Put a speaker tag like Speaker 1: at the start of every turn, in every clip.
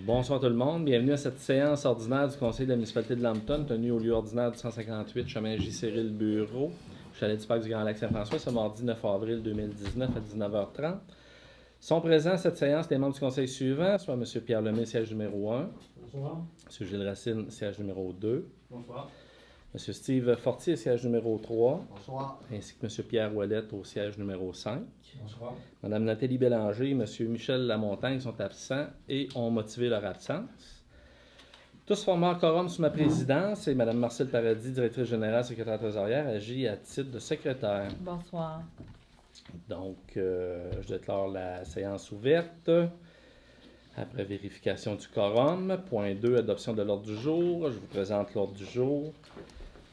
Speaker 1: Bonsoir tout le monde, bienvenue à cette séance ordinaire du Conseil de la municipalité de Lambton, tenue au lieu ordinaire du 158 chemin J. Cyril Bureau, chalet du parc du Grand Lac Saint-François, ce mardi 9 avril 2019 à 19h30. Sont présents à cette séance les membres du conseil suivant, soit M. Pierre Lemay, siège numéro 1,
Speaker 2: Bonsoir.
Speaker 1: M. Gilles Racine, siège numéro 2,
Speaker 2: Bonsoir.
Speaker 1: M. Steve Fortier, siège numéro 3,
Speaker 2: Bonsoir.
Speaker 1: ainsi que M. Pierre Ouellette au siège numéro 5.
Speaker 2: Bonsoir.
Speaker 1: Mme Nathalie Bélanger et M. Michel Lamontagne sont absents et ont motivé leur absence. Tous formés en quorum sous ma présidence et Mme Marcelle Paradis, directrice générale, secrétaire trésorière, agit à titre de secrétaire.
Speaker 3: Bonsoir.
Speaker 1: Donc, je déclare la séance ouverte. Après vérification du quorum. Point 2, adoption de l'ordre du jour. Je vous présente l'ordre du jour.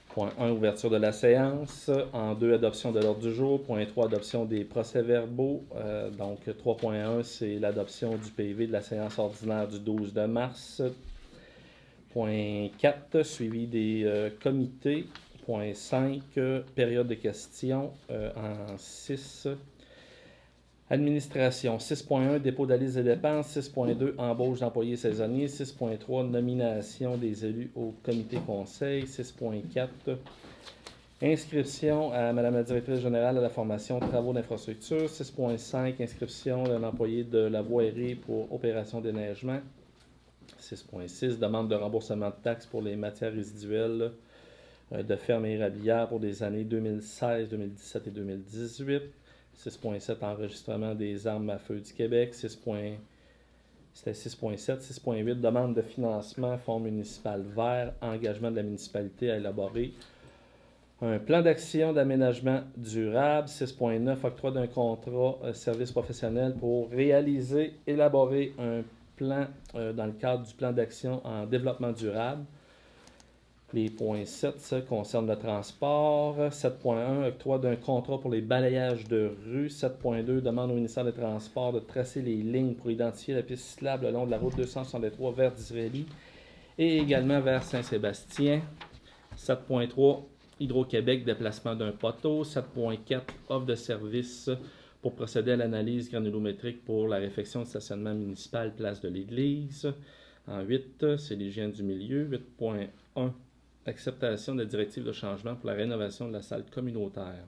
Speaker 1: Point 1, ouverture de la séance. En 2, adoption de l'ordre du jour. Point 3, adoption des procès-verbaux. Donc, 3.1, c'est l'adoption du PV de la séance ordinaire du 12 de mars. Point 4, suivi des comités. Point 5, période de questions en 6. Administration. 6.1, dépôt de la liste des dépenses. 6.2, embauche d'employés saisonniers. 6.3, nomination des élus au comité conseil. 6.4, inscription à Mme la directrice générale à la formation travaux d'infrastructure. 6.5, inscription d'un employé de la voirie pour opération déneigement. 6.6, demande de remboursement de taxes pour les matières résiduelles de ferme et érablière pour les années 2016, 2017 et 2018. 6.7, enregistrement des armes à feu du Québec. C'était 6.7. 6.8, demande de financement, fonds municipal vert, engagement de la municipalité à élaborer un plan d'action d'aménagement durable. 6.9, octroi d'un contrat service professionnel pour réaliser, élaborer un plan dans le cadre du plan d'action en développement durable. Les points 7, ça concerne le transport. 7.1, octroi d'un contrat pour les balayages de rue. 7.2, demande au ministère des Transports de tracer les lignes pour identifier la piste cyclable le long de la route 263 vers d'Israélie et également vers Saint-Sébastien. 7.3, Hydro-Québec, déplacement d'un poteau. 7.4, offre de service pour procéder à l'analyse granulométrique pour la réfection de stationnement municipal place de l'Église. En 8, c'est l'hygiène du milieu. 8.1, acceptation de la directive de changement pour la rénovation de la salle communautaire.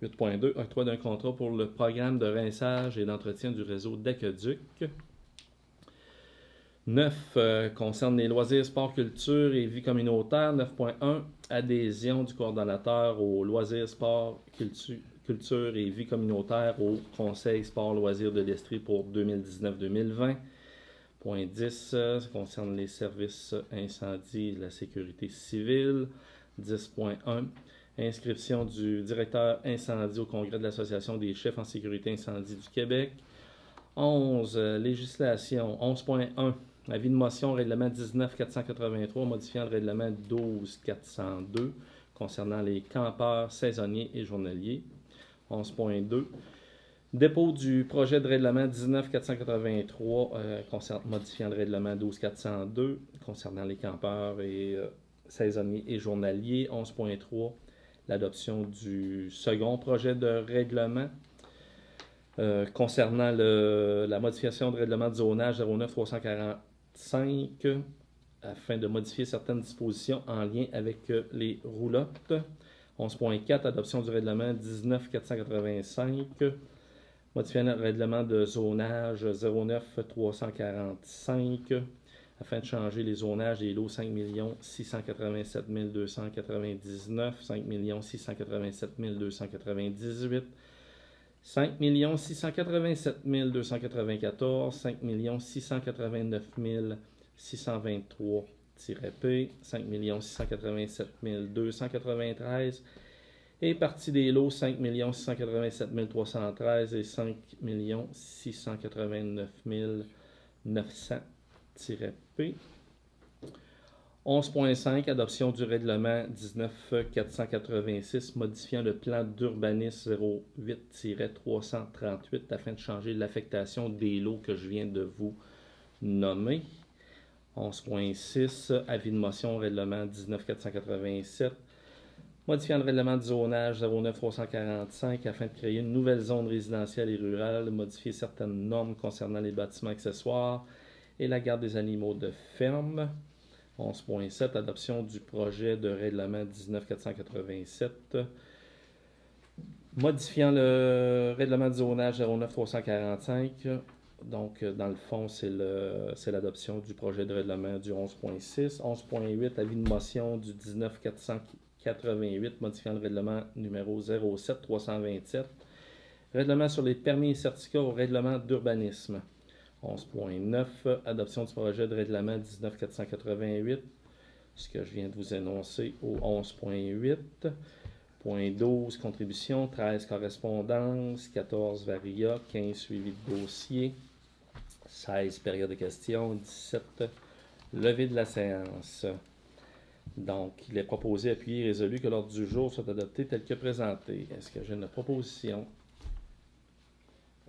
Speaker 1: 8.2, octroi d'un contrat pour le programme de rinçage et d'entretien du réseau d'aqueduc. 9 concerne les loisirs, sport, culture et vie communautaire. 9.1, adhésion du coordonnateur aux loisirs, sport, culture et vie communautaire au Conseil sport loisirs de l'Estrie pour 2019-2020. Point 10, ça concerne les services incendie et la sécurité civile. 10.1, inscription du directeur incendie au congrès de l'Association des chefs en sécurité incendie du Québec. 11, législation. 11.1, avis de motion règlement 19-483 modifiant le règlement 12-402 concernant les campeurs saisonniers et journaliers. 11.2, dépôt du projet de règlement 19-483 modifiant le règlement 12-402 concernant les campeurs et saisonniers et journaliers. 11.3, l'adoption du second projet de règlement concernant la modification de règlement de zonage 09-345 afin de modifier certaines dispositions en lien avec les roulottes. 11.4, adoption du règlement 19-485 modifiant le règlement de zonage 09-345 afin de changer les zonages des lots 5 687 299, 5 687 298, 5 687 294, 5 689 623-P, 5 687 293 et partie des lots 5 687 313 et 5 689 900-P. 11.5, adoption du règlement 19-486 modifiant le plan d'urbanisme 08-338 afin de changer l'affectation des lots que je viens de vous nommer. 11.6, avis de motion règlement 19-487 modifiant le règlement de zonage 09-345 afin de créer une nouvelle zone résidentielle et rurale, modifier certaines normes concernant les bâtiments accessoires et la garde des animaux de ferme. 11.7, adoption du projet de règlement 19487, modifiant le règlement de zonage 09345. Donc, dans le fond, c'est l'adoption du projet de règlement du 11.6. 11.8, avis de motion du 19488, modifiant le règlement numéro 07327. Règlement sur les permis et certificats au règlement d'urbanisme. 11.9, adoption du projet de règlement 19488, ce que je viens de vous énoncer au 11.8. Point 12, contribution, 13, correspondance, 14, varia, 15, suivi de dossier, 16, période de questions, 17, levée de la séance. Donc, il est proposé, appuyé et résolu que l'ordre du jour soit adopté tel que présenté. Est-ce que j'ai une proposition?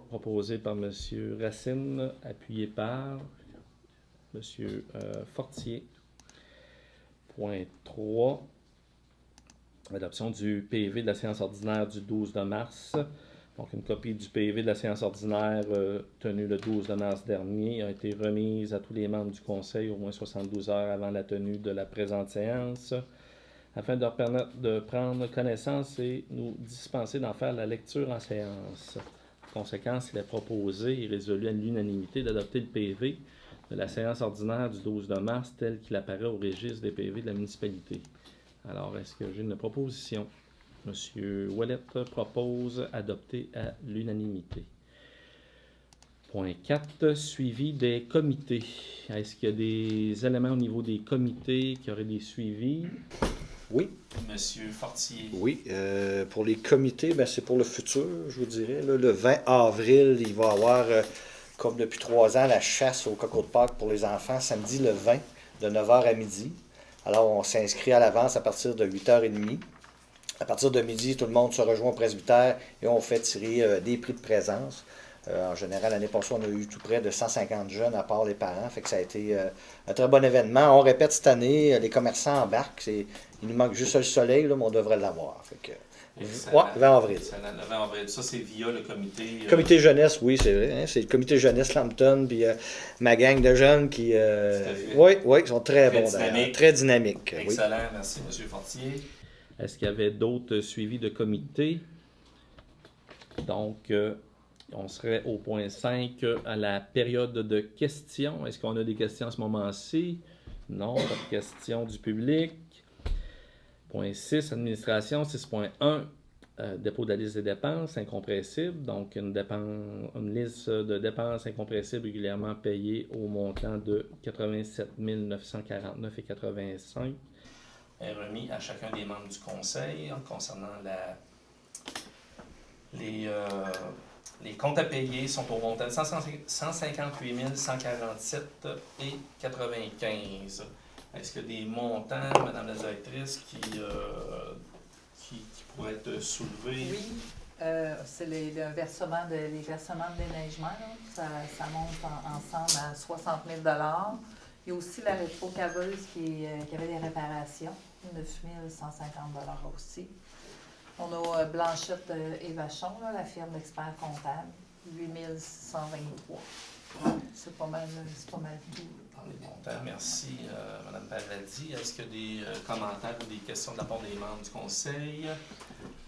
Speaker 1: Proposée par M. Racine, appuyé par M. Fortier. Point 3. Adoption du PV de la séance ordinaire du 12 de mars. Donc, une copie du PV de la séance ordinaire tenue le 12 de mars dernier a été remise à tous les membres du Conseil au moins 72 heures avant la tenue de la présente séance, afin de leur permettre de prendre connaissance et nous dispenser d'en faire la lecture en séance. En conséquence, il est proposé et résolu à l'unanimité d'adopter le PV de la séance ordinaire du 12 de mars tel qu'il apparaît au registre des PV de la municipalité. Alors, est-ce que j'ai une proposition? M. Ouellet propose adopter à l'unanimité. Point 4, suivi des comités. Est-ce qu'il y a des éléments au niveau des comités qui auraient des suivis?
Speaker 2: Oui.
Speaker 1: Monsieur Fortier.
Speaker 2: Oui, pour les comités, ben, c'est pour le futur, je vous dirais. Là, le 20 avril, il va y avoir, comme depuis 3 ans, la chasse au Coco de Pâques pour les enfants, samedi le 20, de 9h à midi. Alors, on s'inscrit à l'avance à partir de 8h30. À partir de midi, tout le monde se rejoint au presbytère et on fait tirer des prix de présence. En général, l'année passée, on a eu tout près de 150 jeunes à part les parents. Fait que ça a été un très bon événement. On répète cette année, les commerçants embarquent. Il nous manque juste le soleil, là, mais on devrait l'avoir. Fait que, le 20 avril.
Speaker 1: Le 20 avril. Ça, c'est via le comité.
Speaker 2: Comité jeunesse, oui, c'est vrai. Hein? C'est le comité jeunesse Lambton, puis ma gang de jeunes qui. Oui, ils sont très bons. Très dynamiques.
Speaker 1: Excellent, oui. Merci, M. Fortier. Est-ce qu'il y avait d'autres suivis de comité? Donc, on serait au point 5 à la période de questions. Est-ce qu'on a des questions à ce moment-ci? Non, pas de questions du public. Point 6, administration. 6.1, dépôt de la liste des dépenses incompressibles. Donc, une liste de dépenses incompressibles régulièrement payées au montant de 87 949,85 est remis à chacun des membres du conseil concernant les comptes à payer sont au montant de 158 147,95. Est-ce qu'il y a des montants, Madame la directrice, qui pourraient être soulevés?
Speaker 3: Oui, c'est les versements de déneigement. Ça monte ensemble à 60 000 $. Il y a aussi la rétrocaveuse qui avait des réparations, 9 150 $ aussi. On a Blanchette et Vachon, la firme d'experts comptables, 8 123. C'est pas mal tout.
Speaker 1: Dans les montants, merci Mme Paradis. Est-ce qu'il y a des commentaires ou des questions de la part des membres du conseil?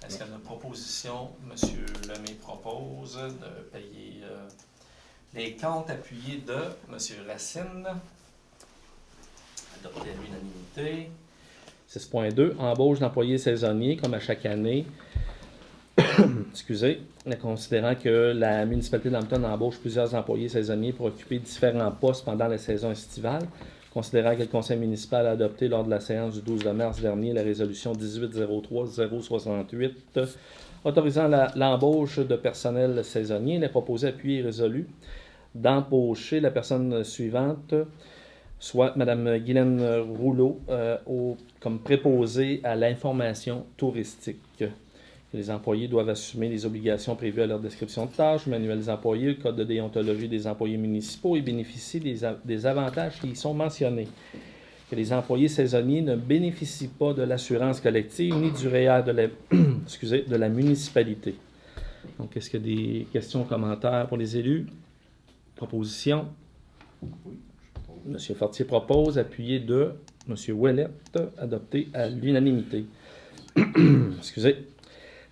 Speaker 1: Est-ce qu'il y a une proposition? M. Lemay propose de payer les comptes appuyés de M. Racine. Adopté à l'unanimité. 6.2, embauche d'employés saisonniers, comme à chaque année. Excusez, considérant que la municipalité de Lambton embauche plusieurs employés saisonniers pour occuper différents postes pendant la saison estivale, considérant que le conseil municipal a adopté lors de la séance du 12 mars dernier la résolution 1803-068 autorisant l'embauche de personnel saisonnier, il est proposé, appuyé et résolu d'embaucher la personne suivante, soit Mme Guylaine Rouleau, comme préposée à l'information touristique. Les employés doivent assumer les obligations prévues à leur description de tâches, manuel des employés, le code de déontologie des employés municipaux et bénéficient des avantages qui y sont mentionnés. Que les employés saisonniers ne bénéficient pas de l'assurance collective ni du REER de la municipalité. Donc, est-ce qu'il y a des questions, commentaires pour les élus? Propositions?
Speaker 2: Oui.
Speaker 1: M. Fortier propose, appuyé de M. Ouellette, adopté à l'unanimité. Excusez.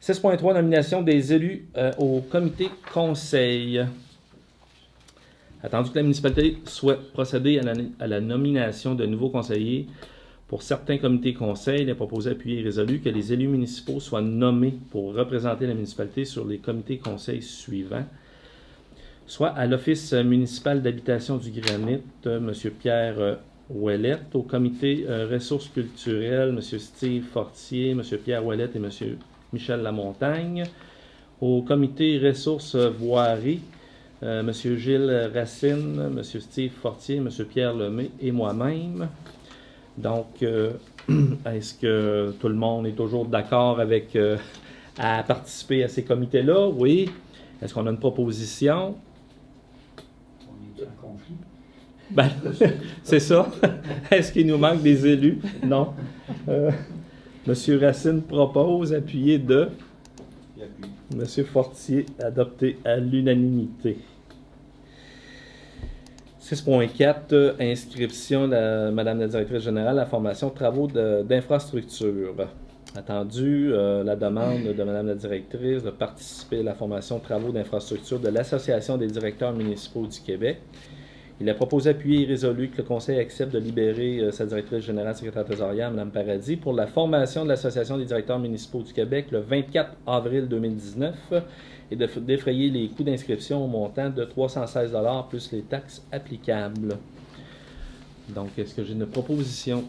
Speaker 1: 6.3, nomination des élus au comité conseil. Attendu que la municipalité souhaite procéder à la nomination de nouveaux conseillers pour certains comités conseils, il est proposé, appuyé et résolu que les élus municipaux soient nommés pour représenter la municipalité sur les comités conseils suivants. Soit à l'Office municipal d'habitation du Granit, M. Pierre Ouellette, au comité ressources culturelles, M. Steve Fortier, M. Pierre Ouellette et M. Michel Lamontagne, au comité ressources voiries, M. Gilles Racine, M. Steve Fortier, M. Pierre Lemay et moi-même. Donc, est-ce que tout le monde est toujours d'accord avec à participer à ces comités-là? Oui. Est-ce qu'on a une proposition?
Speaker 4: On est en conflit.
Speaker 1: Ben, c'est ça. Est-ce qu'il nous manque des élus? Non. Monsieur Racine propose, appuyé de Monsieur Fortier, adopté à l'unanimité. 6.4, inscription de Madame la directrice générale à la formation travaux d'infrastructure. Attendu la demande de Madame la directrice de participer à la formation travaux d'infrastructure de l'Association des directeurs municipaux du Québec. Il est proposé, appuyé et résolu que le Conseil accepte de libérer sa directrice générale, secrétaire trésorière, Mme Paradis, pour la formation de l'Association des directeurs municipaux du Québec le 24 avril 2019 et de défrayer les coûts d'inscription au montant de 316 $ plus les taxes applicables. Donc, est-ce que j'ai une proposition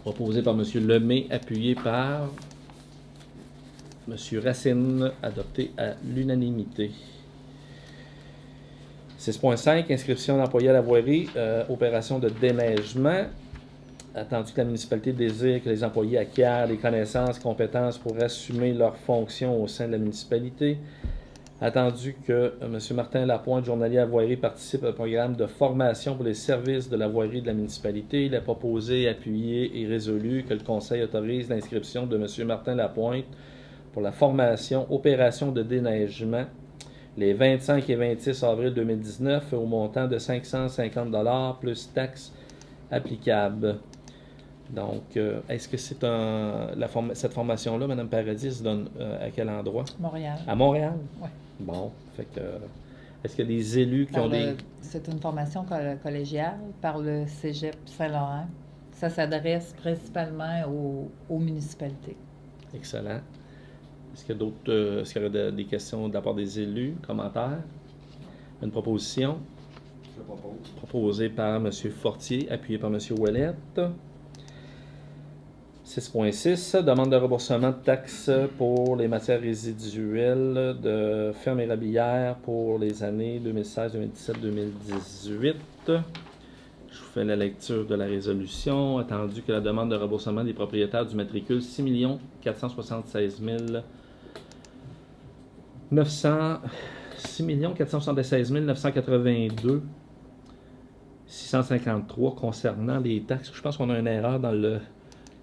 Speaker 1: proposée par M. Lemay, appuyée par M. Racine, adoptée à l'unanimité. 6.5, inscription d'employés à la voirie, opération de déneigement. Attendu que la municipalité désire que les employés acquièrent les connaissances, compétences pour assumer leurs fonctions au sein de la municipalité. Attendu que M. Martin Lapointe, journalier à la voirie, participe au programme de formation pour les services de la voirie de la municipalité. Il est proposé, appuyé et résolu que le Conseil autorise l'inscription de M. Martin Lapointe pour la formation opération de déneigement les 25 et 26 avril 2019 au montant de 550 $ plus taxes applicables. Donc, est-ce que c'est cette formation-là, Mme Paradis, se donne à quel endroit?
Speaker 3: Montréal.
Speaker 1: À Montréal?
Speaker 3: Oui.
Speaker 1: Bon, fait que est-ce qu'il y a des élus qui ont des...
Speaker 3: C'est une formation collégiale par le Cégep Saint-Laurent. Ça s'adresse principalement aux municipalités.
Speaker 1: Excellent. Est-ce qu'il y a d'autres, est-ce qu'il y aurait des questions de la part des élus, commentaires? Une proposition?
Speaker 4: Je propose.
Speaker 1: Proposée par M. Fortier, appuyée par M. Ouellette. 6.6, demande de remboursement de taxes pour les matières résiduelles de ferme érablière pour les années 2016, 2017, 2018. Je vous fais la lecture de la résolution. Attendu que la demande de remboursement des propriétaires du matricule 6 476 982 653 concernant les taxes. Je pense qu'on a une erreur dans le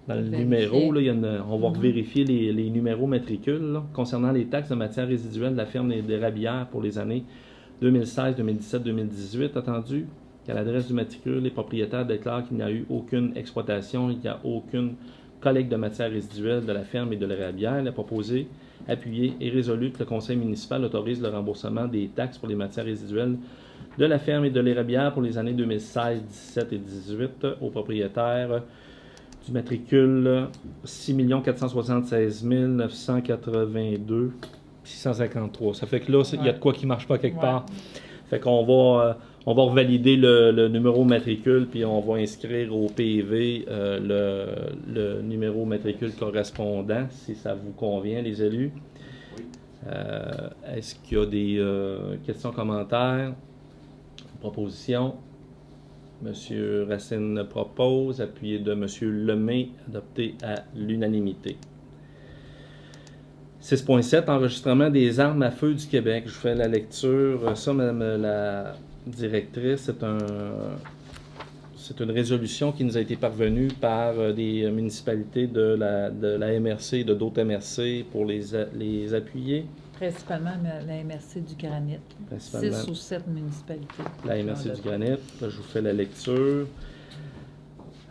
Speaker 1: numéro. Là, on va vérifier les numéros matricules là, concernant les taxes de matières résiduelles de la ferme d'érablière pour les années 2016, 2017, 2018. Attendu qu'à l'adresse du matricule, les propriétaires déclarent qu'il n'y a eu aucune exploitation, il n'y a aucune collecte de matières résiduelles de la ferme et de l'érablière. Il est proposé, appuyé et résolu que le conseil municipal autorise le remboursement des taxes pour les matières résiduelles de la ferme et de l'érablière pour les années 2016, 17 et 18 aux propriétaires du matricule 6 476 982 653. Ça fait que là, il y a de quoi qui ne marche pas quelque part. Fait qu'on va revalider le numéro matricule, puis on va inscrire au PV le numéro matricule correspondant, si ça vous convient, les élus.
Speaker 4: Oui.
Speaker 1: Est-ce qu'il y a des questions, commentaires, propositions? Monsieur Racine propose, appuyé de Monsieur Lemay, adopté à l'unanimité. 6.7, enregistrement des armes à feu du Québec. Je vous fais la lecture. Ça, Madame la directrice, c'est une résolution qui nous a été parvenue par des municipalités de la MRC et de d'autres MRC pour les appuyer.
Speaker 3: Principalement la MRC du Granit.
Speaker 1: Principalement
Speaker 3: 6 ou 7 municipalités.
Speaker 1: la MRC du Granit. Là, je vous fais la lecture.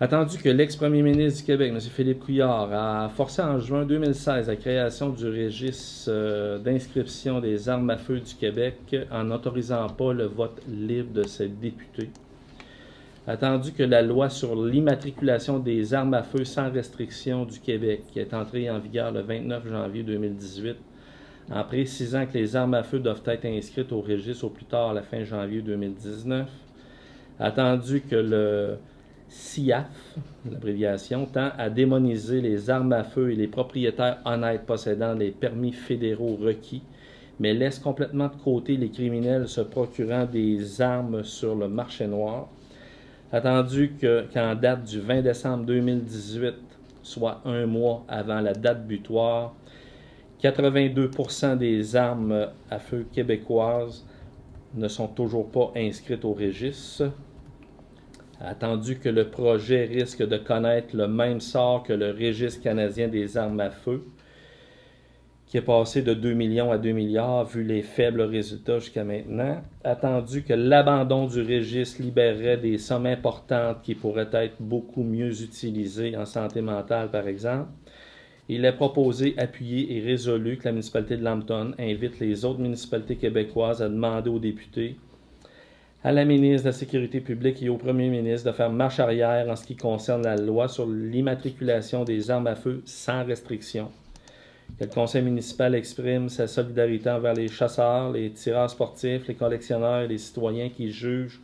Speaker 1: Attendu que l'ex-premier ministre du Québec, M. Philippe Couillard, a forcé en juin 2016 la création du registre d'inscription des armes à feu du Québec en n'autorisant pas le vote libre de ses députés. Attendu que la loi sur l'immatriculation des armes à feu sans restriction du Québec, qui est entrée en vigueur le 29 janvier 2018, en précisant que les armes à feu doivent être inscrites au registre au plus tard à la fin janvier 2019. Attendu que le CIAF, l'abréviation, tend à démoniser les armes à feu et les propriétaires honnêtes possédant les permis fédéraux requis, mais laisse complètement de côté les criminels se procurant des armes sur le marché noir. Attendu qu'en date du 20 décembre 2018, soit un mois avant la date butoir, 82% des armes à feu québécoises ne sont toujours pas inscrites au registre. Attendu que le projet risque de connaître le même sort que le registre canadien des armes à feu, qui est passé de 2 millions à 2 milliards, vu les faibles résultats jusqu'à maintenant. Attendu que l'abandon du registre libérerait des sommes importantes qui pourraient être beaucoup mieux utilisées en santé mentale, par exemple. Il est proposé, appuyé et résolu que la municipalité de Lambton invite les autres municipalités québécoises à demander aux députés, à la ministre de la Sécurité publique et au premier ministre de faire marche arrière en ce qui concerne la loi sur l'immatriculation des armes à feu sans restriction. Que le conseil municipal exprime sa solidarité envers les chasseurs, les tireurs sportifs, les collectionneurs et les citoyens qui jugent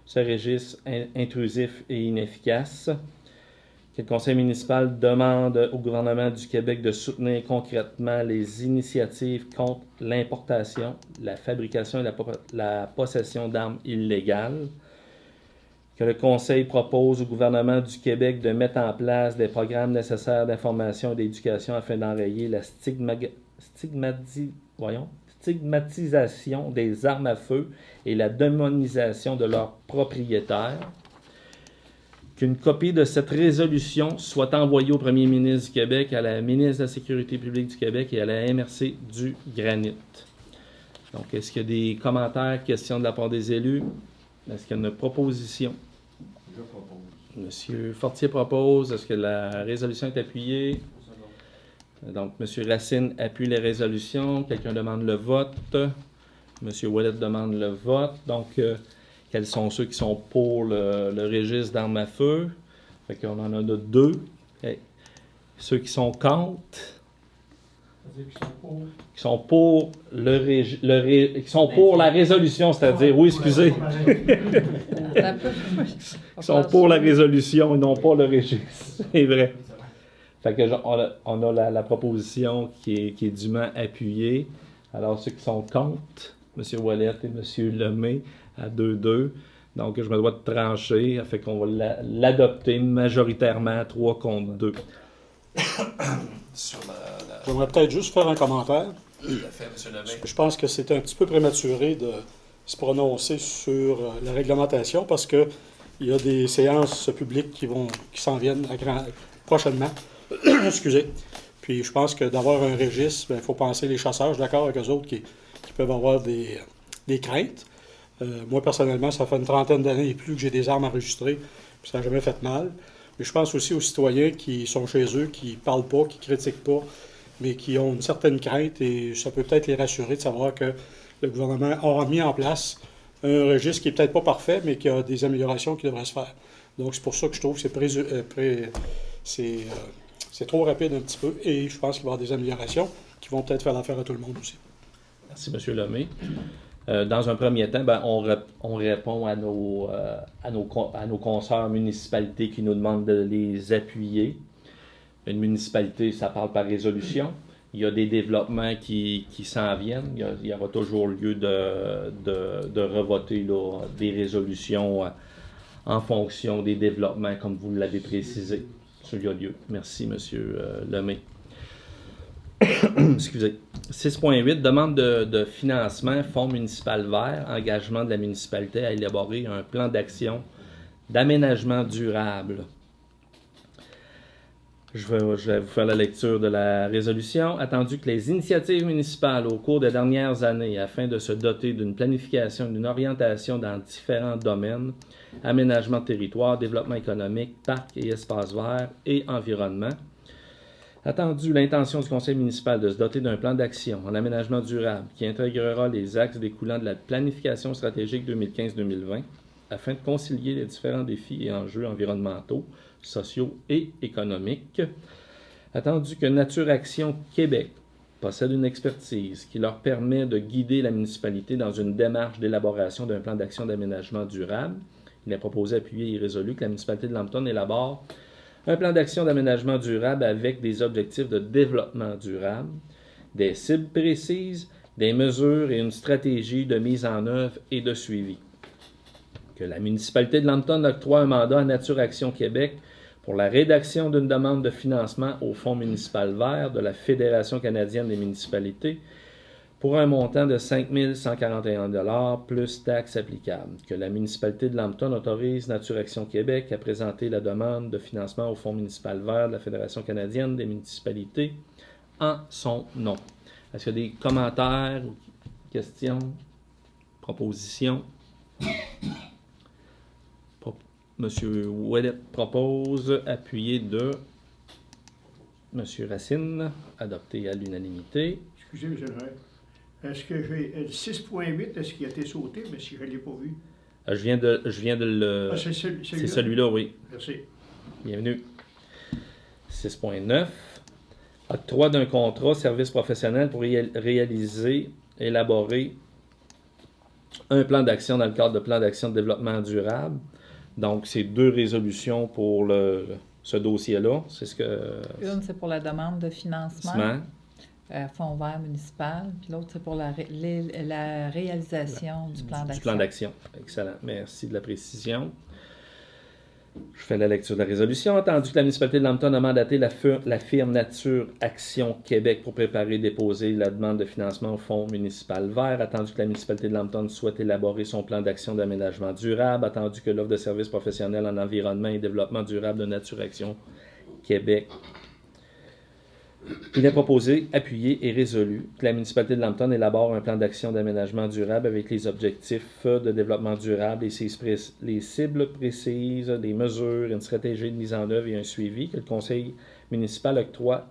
Speaker 1: ce registre intrusif et inefficace. Que le conseil municipal demande au gouvernement du Québec de soutenir concrètement les initiatives contre l'importation, la fabrication et la possession d'armes illégales. Que le conseil propose au gouvernement du Québec de mettre en place des programmes nécessaires d'information et d'éducation afin d'enrayer la stigmatisation des armes à feu et la démonisation de leurs propriétaires. Qu'une copie de cette résolution soit envoyée au premier ministre du Québec, à la ministre de la Sécurité publique du Québec et à la MRC du Granit. Donc, est-ce qu'il y a des commentaires, questions de la part des élus? Est-ce qu'il y a une proposition?
Speaker 4: Je propose.
Speaker 1: Monsieur Fortier propose. Est-ce que la résolution est appuyée? Donc, Monsieur Racine appuie les résolutions. Quelqu'un demande le vote. Monsieur Ouellet demande le vote. Donc, quels sont ceux qui sont pour le registre d'armes à feu? Fait qu'on en a deux. Okay. Ceux qui sont contre? Qui sont pour qui sont pour la résolution, c'est-à-dire, oui, excusez. Qui sont pour la résolution et non pas le registre. C'est vrai. Fait que on a la proposition qui est dûment appuyée. Alors, ceux qui sont contre, M. Ouellet et M. Lemay, à 2-2. Donc, je me dois de trancher. Fait qu'on va l'adopter majoritairement 3 contre 2.
Speaker 5: J'aimerais peut-être juste faire un commentaire.
Speaker 1: Tout à fait, M. Lemay.
Speaker 5: Je pense que c'est un petit peu prématuré de se prononcer sur la réglementation parce qu'il y a des séances publiques qui s'en viennent prochainement. Excusez. Puis je pense que d'avoir un registre, il faut penser les chasseurs. Je suis d'accord avec eux autres qui peuvent avoir des craintes. Moi, personnellement, ça fait une trentaine d'années et plus que j'ai des armes enregistrées, puis ça n'a jamais fait mal. Mais je pense aussi aux citoyens qui sont chez eux, qui ne parlent pas, qui ne critiquent pas, mais qui ont une certaine crainte, et ça peut peut-être les rassurer de savoir que le gouvernement aura mis en place un registre qui n'est peut-être pas parfait, mais qui a des améliorations qui devraient se faire. Donc, c'est pour ça que je trouve que c'est trop rapide un petit peu, et je pense qu'il va y avoir des améliorations qui vont peut-être faire l'affaire à tout le monde aussi.
Speaker 1: Merci, M. Lemay. Dans un premier temps, on répond à nos consoeurs municipalités qui nous demandent de les appuyer. Une municipalité, ça parle par résolution. Il y a des développements qui s'en viennent. Il y aura toujours lieu de revoter des résolutions en fonction des développements, comme vous l'avez précisé. Il y a lieu. Merci, M. Lemay. Excusez. 6.8, demande de financement, fonds municipal vert, engagement de la municipalité à élaborer un plan d'action d'aménagement durable. Je vais vous faire la lecture de la résolution. Attendu que les initiatives municipales au cours des dernières années, afin de se doter d'une planification et d'une orientation dans différents domaines, aménagement de territoire, développement économique, parcs et espaces verts et environnement, attendu l'intention du conseil municipal de se doter d'un plan d'action en aménagement durable qui intégrera les axes découlant de la planification stratégique 2015-2020 afin de concilier les différents défis et enjeux environnementaux, sociaux et économiques. Attendu que Nature Action Québec possède une expertise qui leur permet de guider la municipalité dans une démarche d'élaboration d'un plan d'action d'aménagement durable, il est proposé, appuyé et résolu que la municipalité de Lambton élabore un plan d'action d'aménagement durable avec des objectifs de développement durable, des cibles précises, des mesures et une stratégie de mise en œuvre et de suivi. Que la municipalité de Lambton octroie un mandat à Nature Action Québec pour la rédaction d'une demande de financement au Fonds municipal vert de la Fédération canadienne des municipalités pour un montant de 5 141 $ plus taxes applicables. Que la municipalité de Lambton autorise Nature Action Québec à présenter la demande de financement au Fonds municipal vert de la Fédération canadienne des municipalités en son nom. Est-ce qu'il y a des commentaires, questions, propositions? Monsieur Ouellet propose, appuyé de Monsieur Racine, adopté à l'unanimité.
Speaker 6: Excusez, M. le maire. Est-ce que j'ai le 6.8, est-ce qu'il a été sauté? Mais si je ne l'ai pas vu.
Speaker 1: Je viens de le...
Speaker 6: Ah, c'est celui-là?
Speaker 1: C'est celui-là, oui.
Speaker 6: Merci.
Speaker 1: Bienvenue. 6.9. Octroi d'un contrat service professionnel pour élaborer un plan d'action dans le cadre de plan d'action de développement durable. Donc, c'est 2 résolutions pour ce dossier-là. C'est ce que...
Speaker 3: Une, c'est pour la demande de financement. Fonds vert municipal, puis l'autre, c'est pour la réalisation du plan d'action.
Speaker 1: Du plan d'action. Excellent. Merci de la précision. Je fais la lecture de la résolution. Attendu que la municipalité de Lambton a mandaté la firme Nature Action Québec pour préparer et déposer la demande de financement au Fonds municipal vert. Attendu que la municipalité de Lambton souhaite élaborer son plan d'action d'aménagement durable. Attendu que l'offre de services professionnels en environnement et développement durable de Nature Action Québec. Il est proposé, appuyé et résolu que la municipalité de Lambton élabore un plan d'action d'aménagement durable avec les objectifs de développement durable et les cibles précises, les mesures, une stratégie de mise en œuvre et un suivi, que le conseil municipal octroie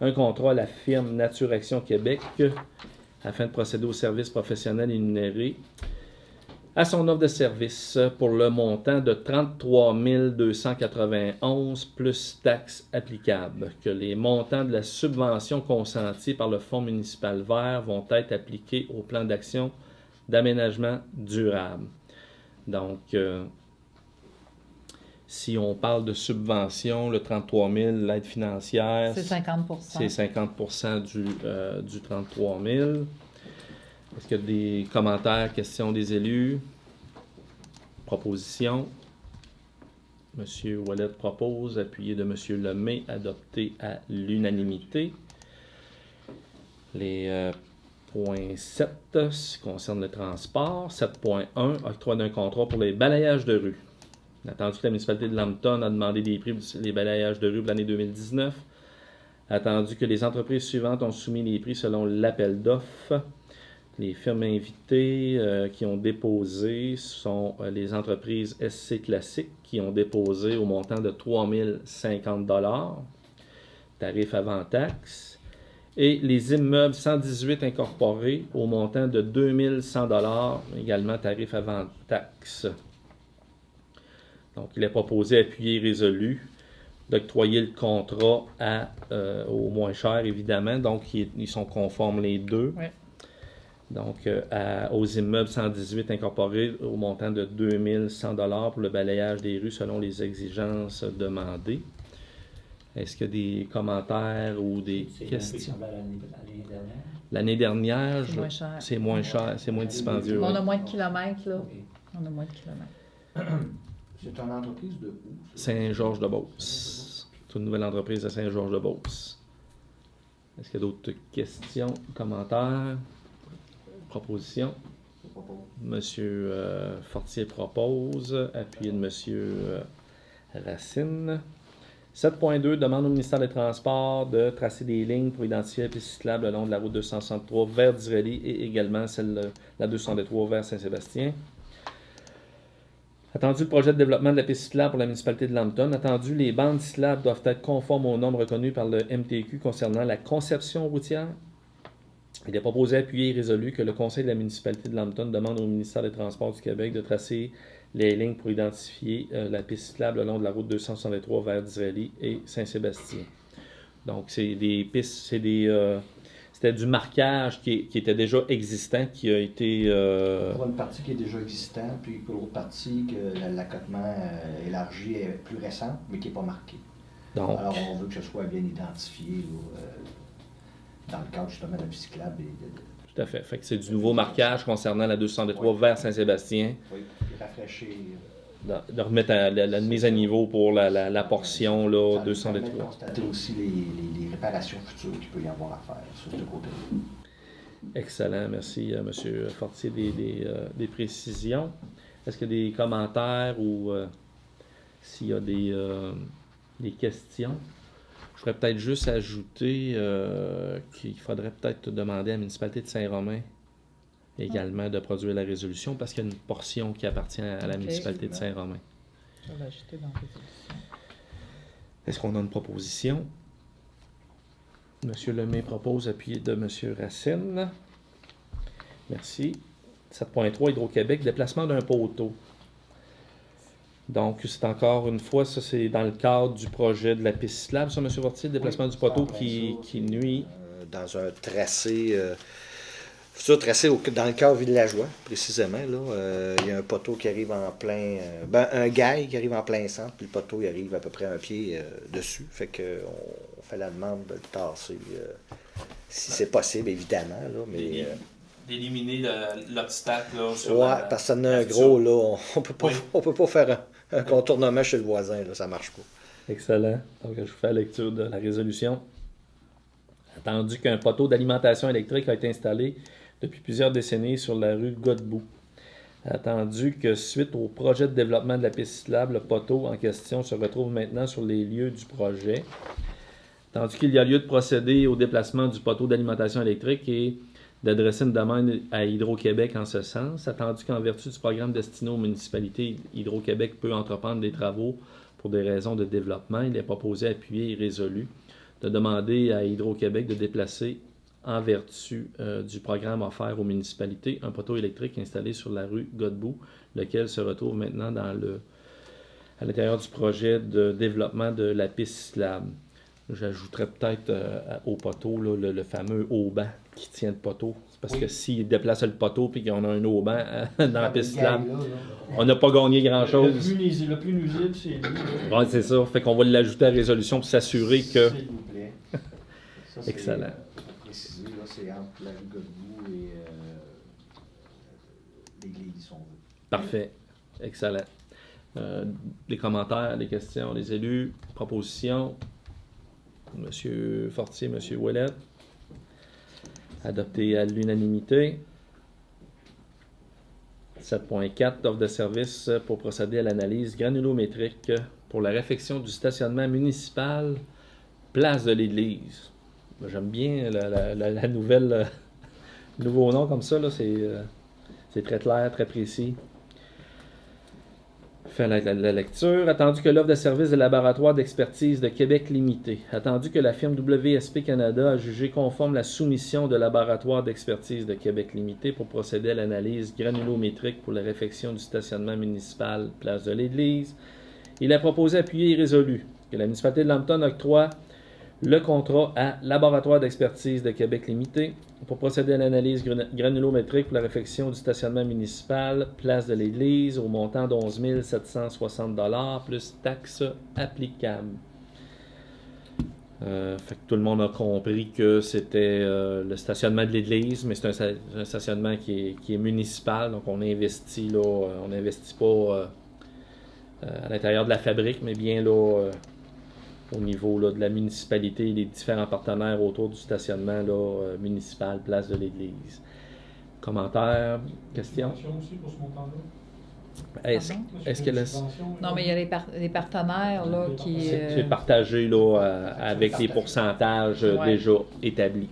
Speaker 1: un contrat à la firme Nature Action Québec afin de procéder aux services professionnels énumérés à son offre de service pour le montant de 33 291 plus taxes applicables, que les montants de la subvention consentie par le Fonds municipal vert vont être appliqués au plan d'action d'aménagement durable. Donc, si on parle de subvention, le 33 000, l'aide financière,
Speaker 3: c'est 50 %.
Speaker 1: C'est 50 % du 33 000. Est-ce qu'il y a des commentaires, questions des élus? Proposition. M. Ouellet propose, appuyé de M. Lemay, adopté à l'unanimité. Les points 7 concernent le transport. 7.1, octroi d'un contrat pour les balayages de rue. Attendu que la municipalité de Lambton a demandé des prix pour les balayages de rue pour l'année 2019. Attendu que les entreprises suivantes ont soumis les prix selon l'appel d'offres. Les firmes invitées qui ont déposé sont les entreprises SC Classique qui ont déposé au montant de 3 050 $, tarif avant taxe, et les immeubles 118 incorporés au montant de 2 100 $, également tarif avant taxe. Donc, il est proposé, appuyé et résolu, d'octroyer le contrat au moins cher, évidemment. Donc, ils sont conformes les deux.
Speaker 3: Oui.
Speaker 1: Donc, aux immeubles 118 incorporés au montant de 2 100 $ pour le balayage des rues selon les exigences demandées. Est-ce qu'il y a des commentaires ou des questions? L'année dernière, c'est moins cher, c'est moins dispendieux.
Speaker 3: On
Speaker 1: Oui.
Speaker 3: a moins de kilomètres, là.
Speaker 4: Okay.
Speaker 3: On a moins de kilomètres.
Speaker 4: C'est une entreprise de où?
Speaker 1: Saint-Georges-de-Beauce. C'est une nouvelle entreprise à Saint-Georges-de-Beauce. Est-ce qu'il y a d'autres questions, commentaires, propositions? Monsieur Fortier propose, appuyé de Monsieur Racine. 7.2, demande au ministère des Transports de tracer des lignes pour identifier la piste cyclable le long de la route 263 vers Direlli et également la 203 vers Saint-Sébastien. Attendu le projet de développement de la piste cyclable pour la municipalité de Lambton. Attendu, les bandes cyclables doivent être conformes aux normes reconnues par le MTQ concernant la conception routière. Il est proposé, appuyé et résolu que le conseil de la municipalité de Lambton demande au ministère des Transports du Québec de tracer les lignes pour identifier la piste cyclable le long de la route 263 vers Direlli et Saint-Sébastien. Donc, c'est des pistes, c'était du marquage qui était déjà existant, qui a été...
Speaker 4: Pour une partie qui est déjà existante, puis pour l'autre partie que l'accotement élargi est plus récent, mais qui n'est pas marqué.
Speaker 1: donc,
Speaker 4: Alors, on veut que ce soit bien identifié dans le cadre justement de la piste cyclable.
Speaker 1: tout à fait. Fait que c'est du nouveau marquage concernant la 203 vers Saint-Sébastien.
Speaker 4: Oui, puis rafraîchir.
Speaker 1: De remettre la mise à niveau pour la portion là,
Speaker 4: Ça
Speaker 1: 203.
Speaker 4: permet de constater aussi les réparations futures qu'il peut y avoir à faire sur ce côté-là.
Speaker 1: Excellent. Merci, M. Fortier, des précisions. Est-ce qu'il y a des commentaires ou s'il y a des questions? Je ferais peut-être juste ajouter qu'il faudrait peut-être demander à la municipalité de Saint-Romain également de produire la résolution parce qu'il y a une portion qui appartient à la municipalité de Saint-Romain.
Speaker 3: Je vais l'ajouter dans la résolution.
Speaker 1: Est-ce qu'on a une proposition? M. Lemay propose appuyé de M. Racine. Merci. 7.3 Hydro-Québec, déplacement d'un poteau. Donc, c'est encore une fois, ça c'est dans le cadre du projet de la piste cyclable, ça, M. Fortier, le déplacement du poteau qui nuit.
Speaker 2: Dans un tracé, futur tracé dans le cadre villageois, précisément. Il y a un poteau qui arrive en plein... un guy qui arrive en plein centre, puis le poteau il arrive à peu près un pied dessus. Fait qu'on fait la demande de le tasser, si c'est possible, évidemment. Là, mais,
Speaker 1: d'éliminer l'obstacle là,
Speaker 2: sur parce que ça en a un gros, là, on peut pas faire un contournement chez le voisin, là, ça marche pas.
Speaker 1: Excellent. Donc, je vous fais la lecture de la résolution. Attendu qu'un poteau d'alimentation électrique a été installé depuis plusieurs décennies sur la rue Godbout. Attendu que suite au projet de développement de la piste cyclable, le poteau en question se retrouve maintenant sur les lieux du projet. Attendu qu'il y a lieu de procéder au déplacement du poteau d'alimentation électrique et d'adresser une demande à Hydro-Québec en ce sens. Attendu qu'en vertu du programme destiné aux municipalités, Hydro-Québec peut entreprendre des travaux pour des raisons de développement. Il est proposé, appuyé et résolu de demander à Hydro-Québec de déplacer en vertu du programme offert aux municipalités un poteau électrique installé sur la rue Godbout, lequel se retrouve maintenant à l'intérieur du projet de développement de la piste cyclable. J'ajouterais peut-être au poteau là, le fameux haut-banc qui tient le poteau. C'est parce que s'il déplace le poteau et qu'on a un haut-banc dans la piste cyclable, on n'a pas gagné grand-chose.
Speaker 6: Le plus nuisible, c'est lui.
Speaker 1: Oui, c'est ça. Fait qu'on va l'ajouter à la résolution pour s'assurer que...
Speaker 4: S'il vous plaît. Ça,
Speaker 1: excellent.
Speaker 4: Préciser, là, c'est entre la rue Godbout et l'église, on veut.
Speaker 1: Parfait. Excellent. Des commentaires, des questions, des élus, propositions? Monsieur Fortier, Monsieur Ouellet. Adopté à l'unanimité. 7.4, offre de service pour procéder à l'analyse granulométrique pour la réfection du stationnement municipal, place de l'Église. J'aime bien la nouvelle, nouveau nom comme ça, là, c'est très clair, très précis. Fait la lecture. Attendu que l'offre de service de laboratoire d'expertise de Québec Limité. Attendu que la firme WSP Canada a jugé conforme la soumission de laboratoire d'expertise de Québec Limité pour procéder à l'analyse granulométrique pour la réfection du stationnement municipal place de l'Église. Il a proposé, appuyé et résolu que la municipalité de Lambton octroie le contrat à Laboratoire d'expertise de Québec Limité pour procéder à l'analyse granulométrique pour la réfection du stationnement municipal, place de l'Église, au montant d'11 760 $ plus taxes applicables. Fait que tout le monde a compris que c'était le stationnement de l'Église, mais c'est un stationnement qui est municipal, donc on investit là, on n'investit pas à l'intérieur de la fabrique, mais bien là au niveau là, de la municipalité et des différents partenaires autour du stationnement là, municipal, place de l'Église. Commentaires, questions?
Speaker 5: Aussi pour ce montant-là?
Speaker 1: Est-ce que la...
Speaker 3: Non, mais il y a les partenaires là, qui...
Speaker 1: C'est partagé là, avec les pourcentages
Speaker 3: Ouais.
Speaker 1: déjà établis.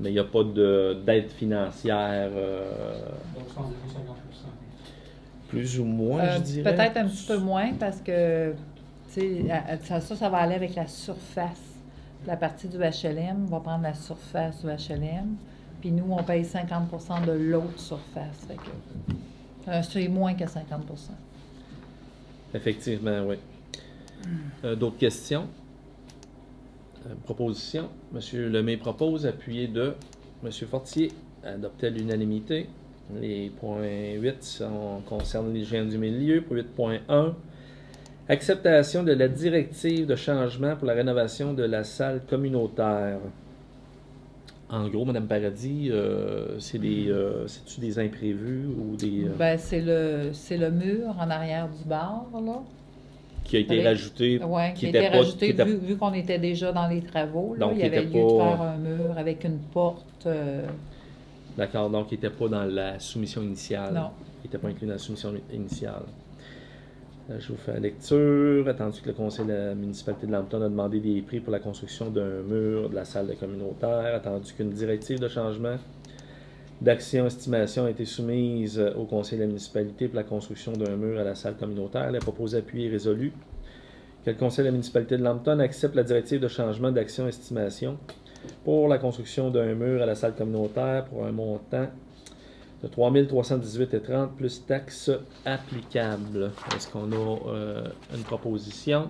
Speaker 1: Mais il n'y a pas d'aide financière
Speaker 5: Donc, c'est environ 50%.
Speaker 1: plus ou moins, je dirais.
Speaker 3: Peut-être un petit peu moins parce que tu sais, ça va aller avec la surface. La partie du HLM va prendre la surface du HLM. Puis nous, on paye 50% de l'autre surface. Fait que, c'est moins que 50%.
Speaker 1: Effectivement, oui. D'autres questions? Proposition. M. Lemay propose, appuyé de M. Fortier, adopté à l'unanimité. Les points 8 concernent l'hygiène du milieu. Pour 8.1, acceptation de la directive de changement pour la rénovation de la salle communautaire. En gros, Mme Paradis, c'est-tu des imprévus ou des...
Speaker 3: Ben, c'est le mur en arrière du bar, là.
Speaker 1: qui a été
Speaker 3: Avec-
Speaker 1: rajouté,
Speaker 3: Oui,
Speaker 1: qui
Speaker 3: qui a
Speaker 1: était
Speaker 3: été
Speaker 1: pas-
Speaker 3: rajouté
Speaker 1: qui était-
Speaker 3: vu qu'on était déjà dans les travaux. Là,
Speaker 1: Donc,
Speaker 3: il y
Speaker 1: qui
Speaker 3: avait
Speaker 1: était
Speaker 3: lieu de
Speaker 1: pas-
Speaker 3: faire un mur avec une porte.
Speaker 1: D'accord, donc il n'était pas dans la soumission initiale.
Speaker 3: Non.
Speaker 1: Il n'était pas inclus dans la soumission initiale. Je vous fais la lecture. Attendu que le conseil de la municipalité de Lambton a demandé des prix pour la construction d'un mur de la salle de communautaire, attendu qu'une directive de changement d'action estimation a été soumise au conseil de la municipalité pour la construction d'un mur à la salle communautaire, elle a proposé appui et résolu que le conseil de la municipalité de Lambton accepte la directive de changement d'action estimation pour la construction d'un mur à la salle communautaire pour un montant de 3 318,30 plus taxes applicables. Est-ce qu'on a une proposition?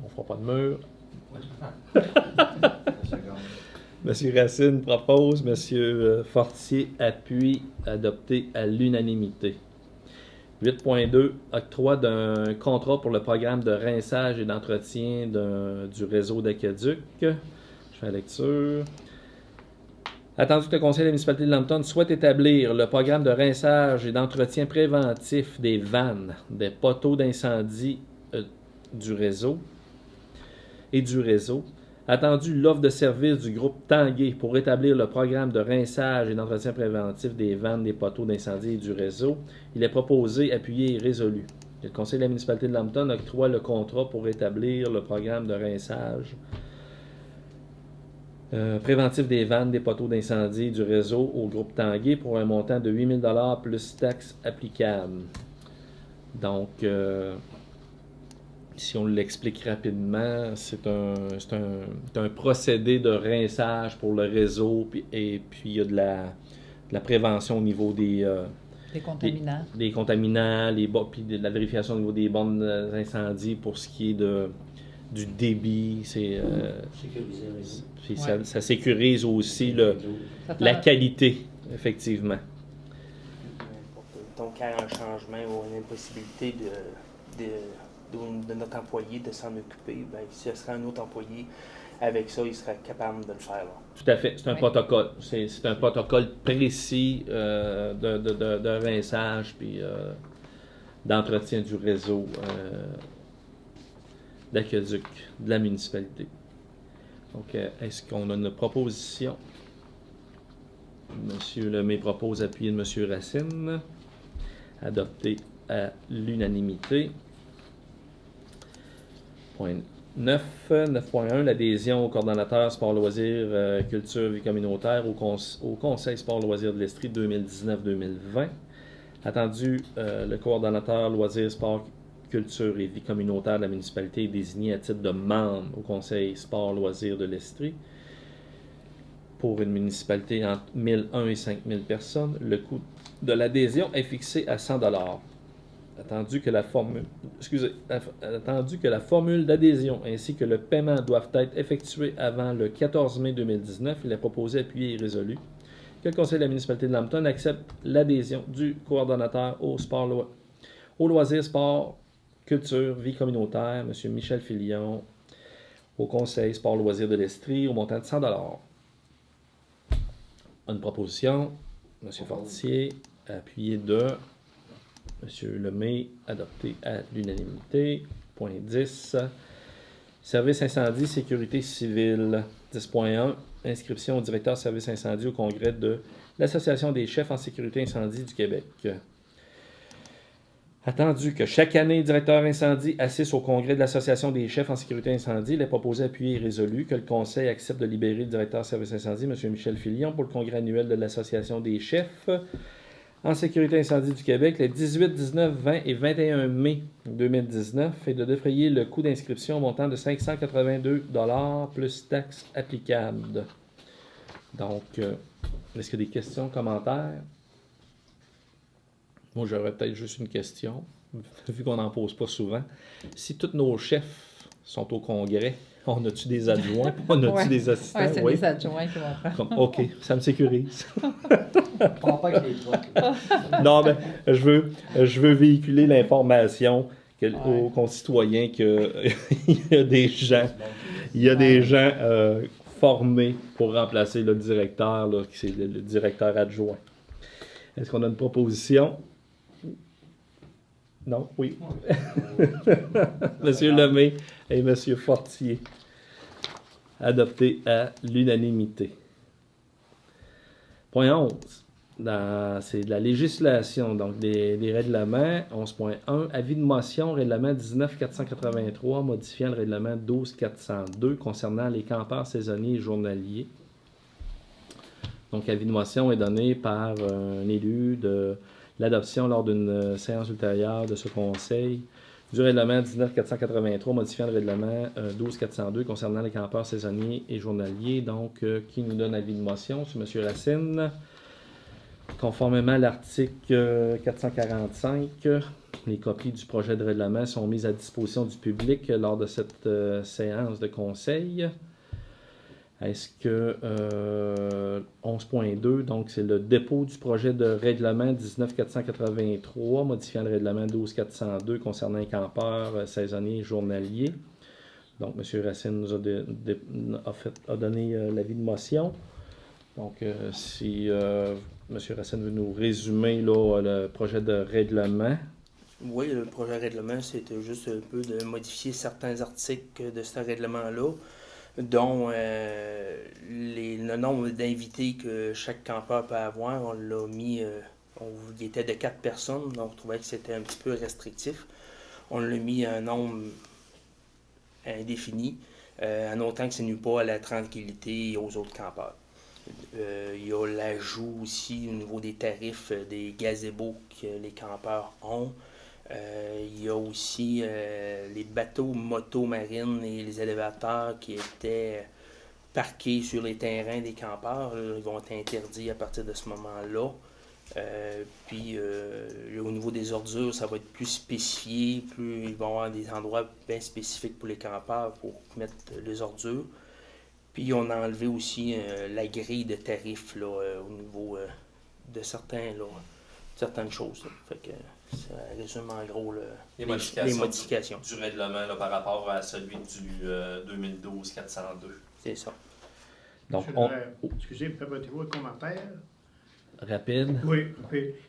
Speaker 1: On ne fera pas de mur. Monsieur Racine propose, Monsieur Fortier appuie, adopté à l'unanimité. 8.2, octroi d'un contrat pour le programme de rinçage et d'entretien du réseau d'aqueduc. Je fais la lecture. Attendu que le conseil de la municipalité de Lambton souhaite établir le programme de rinçage et d'entretien préventif des vannes, des poteaux d'incendie du réseau et du réseau. Attendu l'offre de service du groupe Tanguay pour établir le programme de rinçage et d'entretien préventif des vannes, des poteaux d'incendie et du réseau. Il est proposé, appuyé et résolu. Le conseil de la municipalité de Lambton octroie le contrat pour établir le programme de rinçage préventif des vannes, des poteaux d'incendie et du réseau au groupe Tanguay pour un montant de 8 000 $ plus taxes applicables. Donc, si on l'explique rapidement, c'est un procédé de rinçage pour le réseau, et puis il y a de la prévention au niveau des
Speaker 3: Contaminants.
Speaker 1: des contaminants, puis de la vérification au niveau des bornes d'incendie pour ce qui est du débit.
Speaker 4: Sécuriser le réseau.
Speaker 1: Puis
Speaker 3: Ouais.
Speaker 1: ça sécurise aussi
Speaker 3: Ça fait
Speaker 1: la
Speaker 3: un-
Speaker 1: qualité, effectivement.
Speaker 7: Donc, à un changement ou une impossibilité de notre employé de s'en occuper, ben, si ce serait un autre employé, avec ça, il serait capable de le faire. Là.
Speaker 1: Tout à fait. C'est un
Speaker 3: Oui.
Speaker 1: protocole. C'est un protocole précis de rinçage puis d'entretien du réseau d'aqueduc de la municipalité. Donc, est-ce qu'on a une proposition? Monsieur Lemay propose appuyé de Monsieur Racine. Adopté à l'unanimité. Point 9. 9.1. L'adhésion au coordonnateur sport loisirs culture vie communautaire au conseil sport loisirs de l'Estrie 2019-2020. Attendu, le coordonnateur loisirs sport culture et vie communautaire de la municipalité est désigné à titre de membre au conseil sport loisirs de l'Estrie pour une municipalité entre 1001 et 5000 personnes. Le coût de l'adhésion est fixé à 100 $. Attendu que la formule d'adhésion ainsi que le paiement doivent être effectués avant le 14 mai 2019, il est proposé, appuyé et résolu que le conseil de la municipalité de Lambton accepte l'adhésion du coordonnateur au loisirs, sport, culture, vie communautaire, M. Michel Filion, au conseil sport loisirs de l'Estrie au montant de 100 $. Une proposition, M. Fortier, appuyé de M. Lemay, adopté à l'unanimité. Point 10. Service incendie, sécurité civile. 10.1. Inscription au directeur service incendie au congrès de l'Association des chefs en sécurité incendie du Québec. Attendu que chaque année, directeur incendie assiste au congrès de l'Association des chefs en sécurité incendie, il est proposé, appuyé et résolu que le conseil accepte de libérer le directeur service incendie, M. Michel Filion, pour le congrès annuel de l'Association des chefs en sécurité incendie du Québec les 18, 19, 20 et 21 mai 2019 et de défrayer le coût d'inscription au montant de 582 $ plus taxes applicables. Donc, est-ce qu'il y a des questions, commentaires? Moi, j'aurais peut-être juste une question, vu qu'on n'en pose pas souvent. Si tous nos chefs sont au congrès, on a-tu des adjoints? On a-tu des assistants?
Speaker 3: Oui, c'est les adjoints qui vont faire.
Speaker 1: OK, ça me sécurise.
Speaker 4: On pas avec les trucs.
Speaker 1: Non, mais je veux véhiculer l'information aux concitoyens qu'il y a des gens, formés pour remplacer le directeur, là, qui c'est le directeur adjoint. Est-ce qu'on a une proposition? Non? Oui. Monsieur Lemay et Monsieur Fortier. Adopté à l'unanimité. Point 11. C'est de la législation, donc des règlements. 11.1. Avis de motion, règlement 19.483, modifiant le règlement 12.402 concernant les campeurs saisonniers et journaliers. Donc, avis de motion est donné par un élu de l'adoption lors d'une séance ultérieure de ce conseil du règlement 19.483 modifiant le règlement 12.402 concernant les campeurs saisonniers et journaliers. Donc, qui nous donne avis de motion? C'est M. Racine. Conformément à l'article 445, les copies du projet de règlement sont mises à disposition du public lors de cette séance de conseil. Est-ce que 11.2, donc c'est le dépôt du projet de règlement 19.483 modifiant le règlement 12.402 concernant les campeurs saisonniers et journaliers. Donc, M. Racine nous a donné l'avis de motion. Donc, si M. Racine veut nous résumer là, le projet de règlement.
Speaker 7: Oui, le projet de règlement, c'était juste un peu de modifier certains articles de ce règlement-là, dont le nombre d'invités que chaque campeur peut avoir. On l'a mis, il était de 4 personnes, donc on trouvait que c'était un petit peu restrictif. On l'a mis à un nombre indéfini, en autant que ça nuit pas à la tranquillité et aux autres campeurs. Il y a l'ajout aussi au niveau des tarifs des gazebos que les campeurs ont. Il y a aussi les bateaux motos marines et les élévateurs qui étaient parqués sur les terrains des campeurs. Ils vont être interdits à partir de ce moment-là. Puis au niveau des ordures, ça va être plus spécifié. Ils vont avoir des endroits bien spécifiques pour les campeurs pour mettre les ordures. Puis on a enlevé aussi la grille de tarifs là, au niveau de certaines choses. Là. Fait que ça résume en gros les modifications
Speaker 1: du règlement là, par rapport à celui du 2012-402.
Speaker 7: C'est ça.
Speaker 1: Donc,
Speaker 6: excusez, permettez-vous un commentaire?
Speaker 1: Rapide.
Speaker 6: Oui.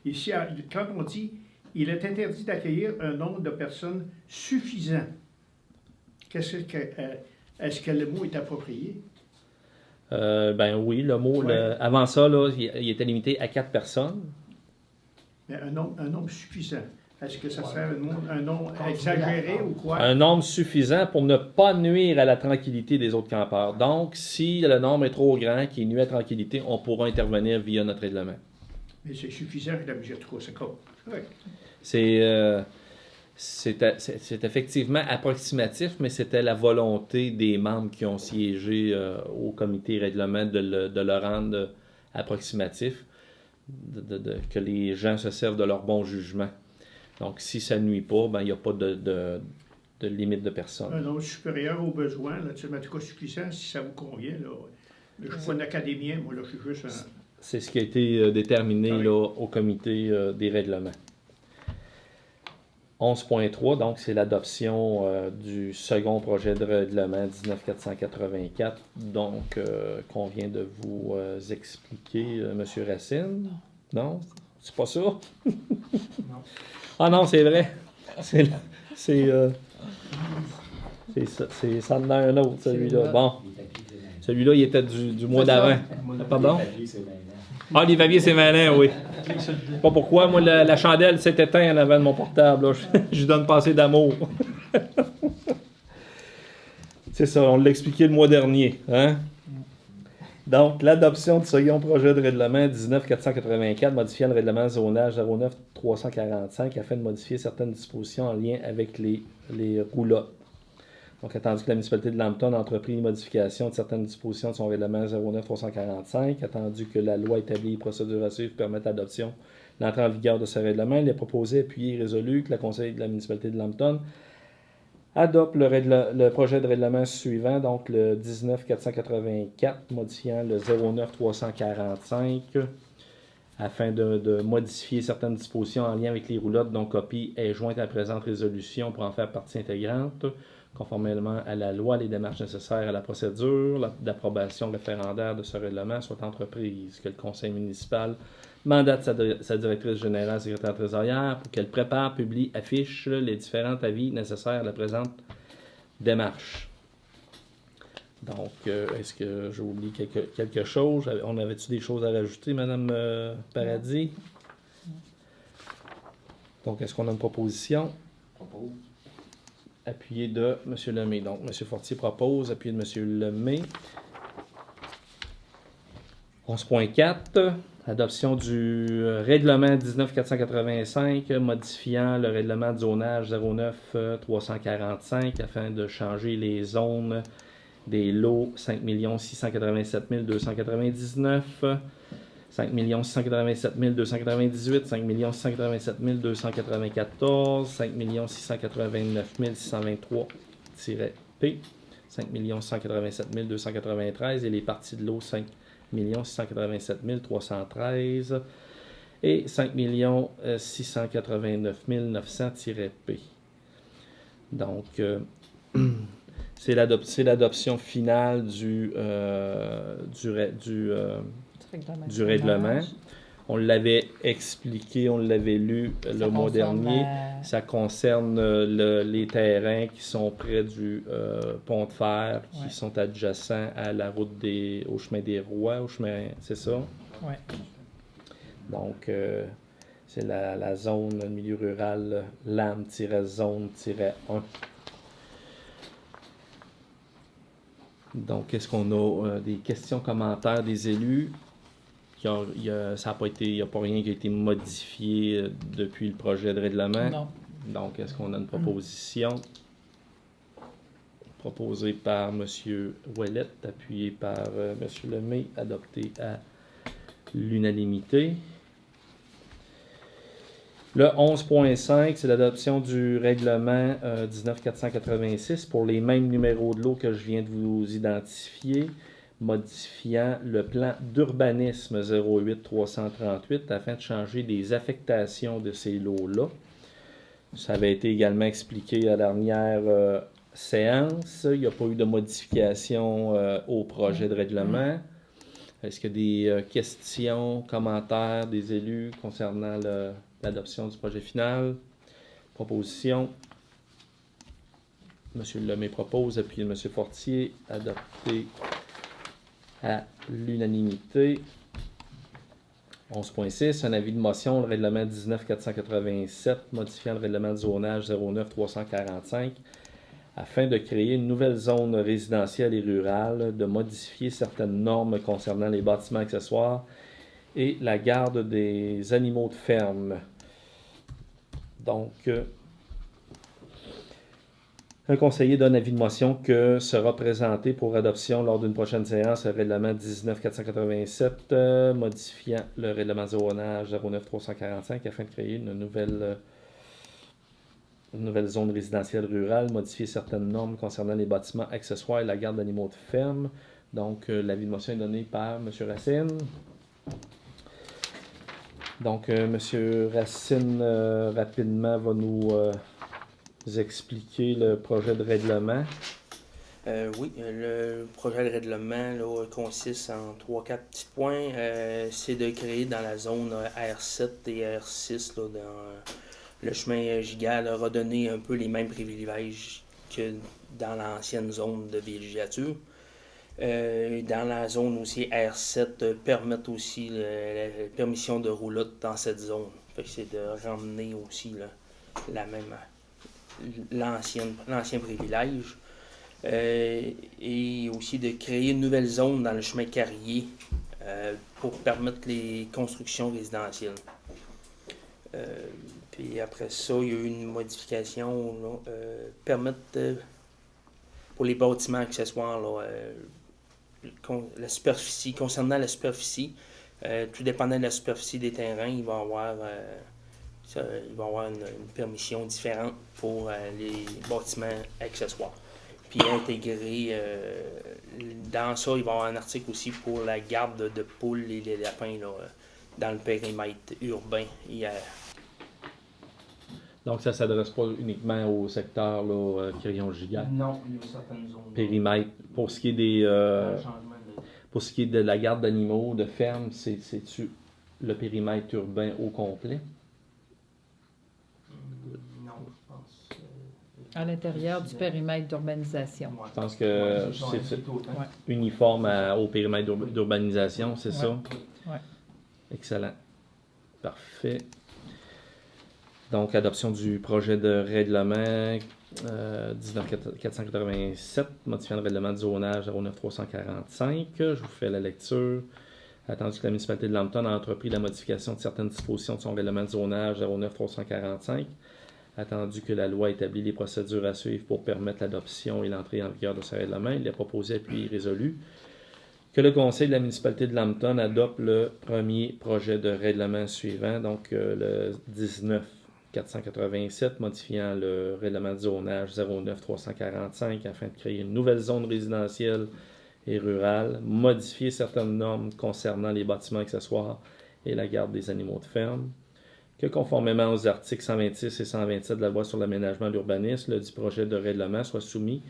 Speaker 6: Ici, quand on dit « il est interdit d'accueillir un nombre de personnes suffisant », est-ce que le mot est approprié?
Speaker 1: Ben oui, le mot,
Speaker 6: Ouais.
Speaker 1: avant ça, là, il était limité à 4 personnes.
Speaker 6: Mais un nombre suffisant. Est-ce que ça serait un nombre exagéré ou quoi?
Speaker 1: Un nombre suffisant pour ne pas nuire à la tranquillité des autres campeurs. Donc, si le nombre est trop grand, qui nuit à la tranquillité, on pourra intervenir via notre règlement.
Speaker 6: Mais c'est suffisant que la mesure 3, c'est correct.
Speaker 1: C'est effectivement approximatif, mais c'était la volonté des membres qui ont siégé au comité règlement de le rendre approximatif, que les gens se servent de leur bon jugement. Donc, si ça ne nuit pas, ben, il n'y a pas de limite de personnes.
Speaker 6: Un nombre supérieur aux besoins, là, en tout cas suffisant, si ça vous convient. Là. Je ne suis pas un académien, moi, là, je suis juste un...
Speaker 1: C'est ce qui a été déterminé là, au comité des règlements. 11.3, donc c'est l'adoption du second projet de règlement 19.484, donc qu'on vient de vous expliquer, M. Racine. Non? C'est pas ça? Non. Ah non, c'est vrai. C'est ça, ça en a un autre, celui-là.
Speaker 3: Celui-là.
Speaker 1: Bon, celui-là, il était du mois d'avant. Pardon? Ah, les papiers, c'est malin, oui. Je sais pas pourquoi. Moi, la chandelle s'est éteinte en avant de mon portable. Là. Je lui donne passer d'amour. C'est ça, on l'a expliqué le mois dernier. Hein? Donc, l'adoption du second projet de règlement 19-484 modifiant le règlement zonage 09-345 afin de modifier certaines dispositions en lien avec les roulottes. Donc, attendu que la municipalité de Lambton a entrepris une modification de certaines dispositions de son règlement 09-345, attendu que la loi établit les procédures à suivre permettent l'adoption, l'entrée en vigueur de ce règlement, il est proposé, appuyé et résolu que le conseil de la municipalité de Lambton adopte le projet de règlement suivant, donc le 19-484, modifiant le 09-345, afin de modifier certaines dispositions en lien avec les roulottes dont copie est jointe à la présente résolution pour en faire partie intégrante, conformément à la loi, les démarches nécessaires à la procédure d'approbation référendaire de ce règlement soient entreprises, que le conseil municipal mandate sa directrice générale, secrétaire trésorière, pour qu'elle prépare, publie, affiche les différents avis nécessaires à la présente démarche. Donc, est-ce que j'ai oublié quelque chose? On avait-tu des choses à rajouter, Mme Paradis? Donc, est-ce qu'on a une proposition?
Speaker 4: Propose.
Speaker 1: Appuyé de M. Lemay. Donc, M. Fortier propose, appuyé de M. Lemay. 11.4, adoption du règlement 19-485 modifiant le règlement de zonage 09-345 afin de changer les zones des lots 5 687 299, 5 687 298, 5 687 294, 5 689 623-P, 5 187 293 et les parties de lot 5 687 313 et 5 689 900-P. Donc, c'est l'adoption finale du règlement. On l'avait expliqué, on l'avait lu le mois dernier. Ça concerne les terrains qui sont près du pont de fer, qui sont adjacents à la route au chemin des Rois, c'est ça?
Speaker 3: Oui.
Speaker 1: Donc, c'est la zone milieu rural LAM-zone-1. Donc, est-ce qu'on a des questions, commentaires des élus? Il n'y a pas rien qui a été modifié depuis le projet de règlement.
Speaker 3: Non.
Speaker 1: Donc, est-ce qu'on a une proposition proposée par M. Ouellet, appuyée par M. Lemay, adoptée à l'unanimité? Le 11.5, c'est l'adoption du règlement 19-486 pour les mêmes numéros de lot que je viens de vous identifier, modifiant le plan d'urbanisme 08-338 afin de changer les affectations de ces lots-là. Ça avait été également expliqué à la dernière séance. Il n'y a pas eu de modification au projet de règlement. Est-ce qu'il y a des questions, commentaires des élus concernant l'adoption du projet final? Proposition. M. Lemay propose, appuyé de M. Fortier, adopté à l'unanimité. 11.6, un avis de motion, le règlement 19-487, modifiant le règlement de zonage 09-345, afin de créer une nouvelle zone résidentielle et rurale, de modifier certaines normes concernant les bâtiments accessoires et la garde des animaux de ferme. Donc, un conseiller donne avis de motion que sera présenté pour adoption lors d'une prochaine séance le règlement 19-487 modifiant le règlement zonage 09-345 afin de créer une nouvelle zone résidentielle rurale, modifier certaines normes concernant les bâtiments accessoires et la garde d'animaux de ferme. Donc, l'avis de motion est donné par M. Racine. Donc, M. Racine, rapidement, va nous expliquer le projet de règlement.
Speaker 7: Oui, le projet de règlement là, consiste en 3-4 petits points. C'est de créer dans la zone R7 et R6, là, dans le chemin Gigal, redonner un peu les mêmes privilèges que dans l'ancienne zone de villégiature. Dans la zone aussi R7, permettent aussi la permission de roulotte dans cette zone. Fait que c'est de ramener aussi l'ancien privilège. Et aussi de créer une nouvelle zone dans le chemin Carrier pour permettre les constructions résidentielles. Puis après ça, il y a eu une modification, permettre pour les bâtiments accessoires, la superficie, concernant la superficie, tout dépendant de la superficie des terrains, il va y avoir, une permission différente pour les bâtiments accessoires. Puis intégrer, dans ça, il va y avoir un article aussi pour la garde de poules et les lapins dans le périmètre urbain.
Speaker 1: Donc, ça ne s'adresse pas uniquement au secteur Quirion-Gigat.
Speaker 7: Non, il y a certaines zones.
Speaker 1: Périmètre. Pour ce qui est pour ce qui est de la garde d'animaux, de ferme, c'est-tu le périmètre urbain au complet?
Speaker 7: Non, je pense.
Speaker 8: À l'intérieur du périmètre d'urbanisation.
Speaker 1: Je pense que c'est uniforme au périmètre d'urbanisation, c'est ça?
Speaker 8: Ouais.
Speaker 1: Excellent. Parfait. Donc, adoption du projet de règlement 19-487, modifiant le règlement de zonage 09345. Je vous fais la lecture. Attendu que la municipalité de Lambton a entrepris la modification de certaines dispositions de son règlement de zonage 09345. Attendu que la loi établit les procédures à suivre pour permettre l'adoption et l'entrée en vigueur de ce règlement, il est proposé, appuyé et résolu que le conseil de la municipalité de Lambton adopte le premier projet de règlement suivant, donc le 19-487, modifiant le règlement de zonage 09345 afin de créer une nouvelle zone résidentielle et rurale, modifier certaines normes concernant les bâtiments accessoires et la garde des animaux de ferme, que conformément aux articles 126 et 127 de la loi sur l'aménagement et l'urbanisme, le dit projet de règlement soit soumis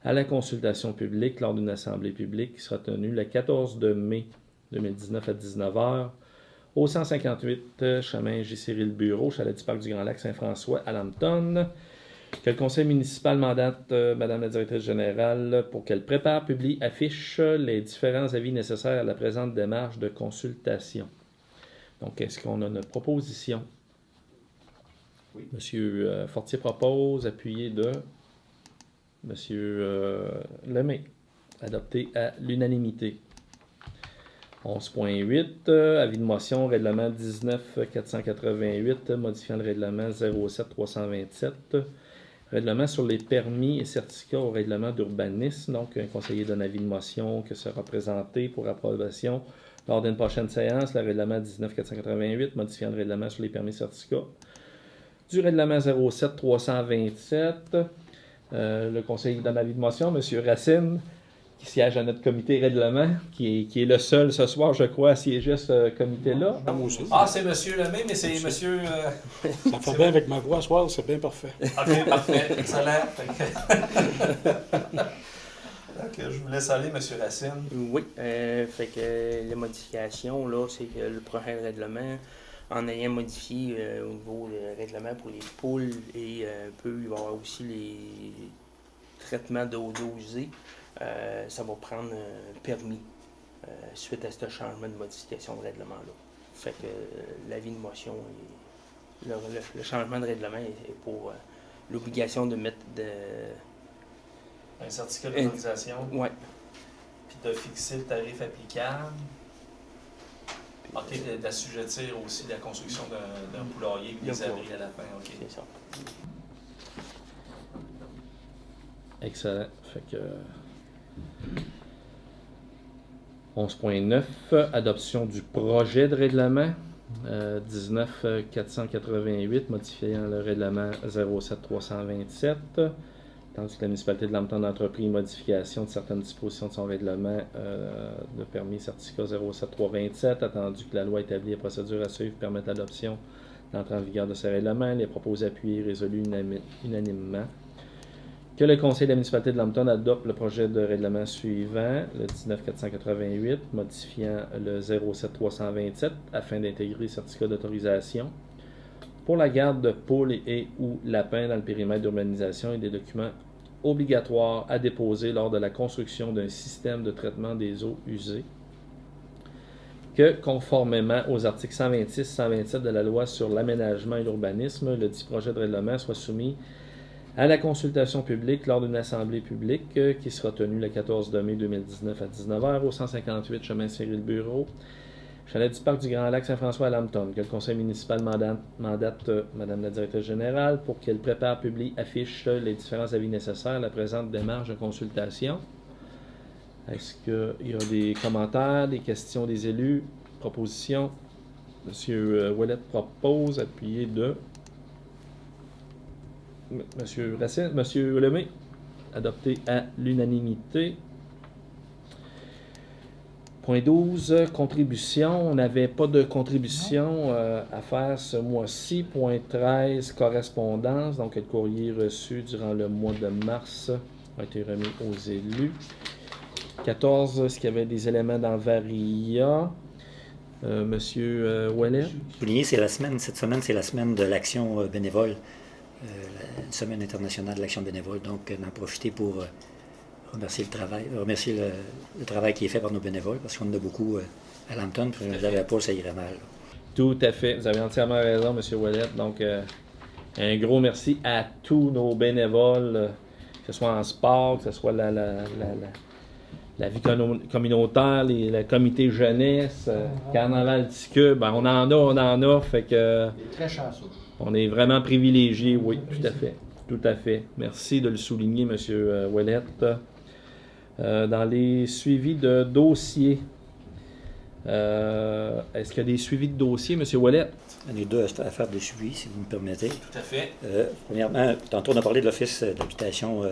Speaker 1: à la consultation publique lors d'une assemblée publique qui sera tenue le 14 mai 2019 à 19h au 158 chemin J. Bureau, chalet du Parc du Grand Lac Saint-François à Lambton, que le conseil municipal mandate Madame la directrice générale pour qu'elle prépare, publie, affiche les différents avis nécessaires à la présente démarche de consultation. Donc, est-ce qu'on a une proposition?
Speaker 4: Oui.
Speaker 1: Monsieur Fortier propose, appuyé de Monsieur Lemay, adopté à l'unanimité. 11.8, avis de motion, règlement 19-488, modifiant le règlement 07-327, règlement sur les permis et certificats au règlement d'urbanisme. Donc, un conseiller donne avis de motion que sera présenté pour approbation lors d'une prochaine séance, le règlement 19-488, modifiant le règlement sur les permis et certificats du règlement 07-327. Le conseiller donne avis de motion, M. Racine, qui siège à notre comité règlement, qui est le seul ce soir, je crois, à siéger à ce comité-là.
Speaker 5: Moi aussi.
Speaker 9: Ah, c'est monsieur Lemay, mais c'est monsieur...
Speaker 5: Ça fait bien avec ma voix ce soir, c'est bien parfait.
Speaker 9: OK, parfait, excellent. Donc, je vous laisse aller, monsieur Racine.
Speaker 7: Oui, fait que les modifications, là, c'est que le prochain règlement, en ayant modifié au niveau du règlement pour les poules et un peu, il va y avoir aussi les traitements d'eau dosée. Ça va prendre un permis suite à ce changement de modification de règlement-là. Fait que l'avis de motion, le changement de règlement est pour l'obligation de mettre
Speaker 9: Un certificat d'autorisation.
Speaker 7: Ouais.
Speaker 9: Puis de fixer le tarif applicable. OK, d'assujettir aussi la construction d'un poulailler et des abris à lapins. OK.
Speaker 7: C'est ça.
Speaker 1: Excellent. Fait que 11.9, adoption du projet de règlement 19-488, modifiant le règlement 07-327. Tandis que la municipalité de Lambton a entrepris une modification de certaines dispositions de son règlement de permis certificat 07327, attendu que la loi établit les procédures à suivre permette l'adoption d'entrée en vigueur de ce règlement, il est proposé, appuyé et résolu unanimement que le conseil de la municipalité de Lambton adopte le projet de règlement suivant, le 19-488, modifiant le 07-327 afin d'intégrer le certificat d'autorisation pour la garde de poules et ou lapins dans le périmètre d'urbanisation et des documents obligatoire à déposer lors de la construction d'un système de traitement des eaux usées, que conformément aux articles 126 et 127 de la loi sur l'aménagement et l'urbanisme, le dit projet de règlement soit soumis à la consultation publique lors d'une assemblée publique qui sera tenue le 14 mai 2019 à 19h au 158 chemin Cyril Bureau, chalet du Parc du Grand Lac Saint-François à Lambton, que le conseil municipal mandate Mme la directrice générale pour qu'elle prépare, publie, affiche les différents avis nécessaires à la présente démarche de consultation. Est-ce qu'il y a des commentaires, des questions des élus, propositions? M. Ouellet propose, appuyé de M. Racine, M. Lemay, adopté à l'unanimité. Point 12, contribution. On n'avait pas de contribution à faire ce mois-ci. Point 13, correspondance. Donc, le courrier reçu durant le mois de mars a été remis aux élus. 14, est-ce qu'il y avait des éléments dans Varia? Monsieur Ouellet?
Speaker 10: Souligner, c'est la semaine, cette semaine, c'est la semaine de l'action bénévole, la semaine internationale de l'action bénévole. Donc, d'en profiter pour remercier le travail qui est fait par nos bénévoles, parce qu'on en a beaucoup à Lambton, puis je n'avais pas, ça irait mal.
Speaker 1: Tout à fait. Vous avez entièrement raison, M. Ouellet. Donc, un gros merci à tous nos bénévoles, que ce soit en sport, que ce soit la vie communautaire, le comité jeunesse, Carnaval Ticube, ben, on en a, fait que...
Speaker 4: Très chanceux.
Speaker 1: On est vraiment privilégiés, oui, tout à fait. Merci de le souligner, M. Ouellet. Dans les suivis de dossiers, est-ce qu'il y a des suivis de dossiers, M. Ouellet?
Speaker 10: On est deux à faire des suivis, si vous me permettez.
Speaker 9: Tout à fait.
Speaker 10: Premièrement, tantôt on a parlé de l'Office d'habitation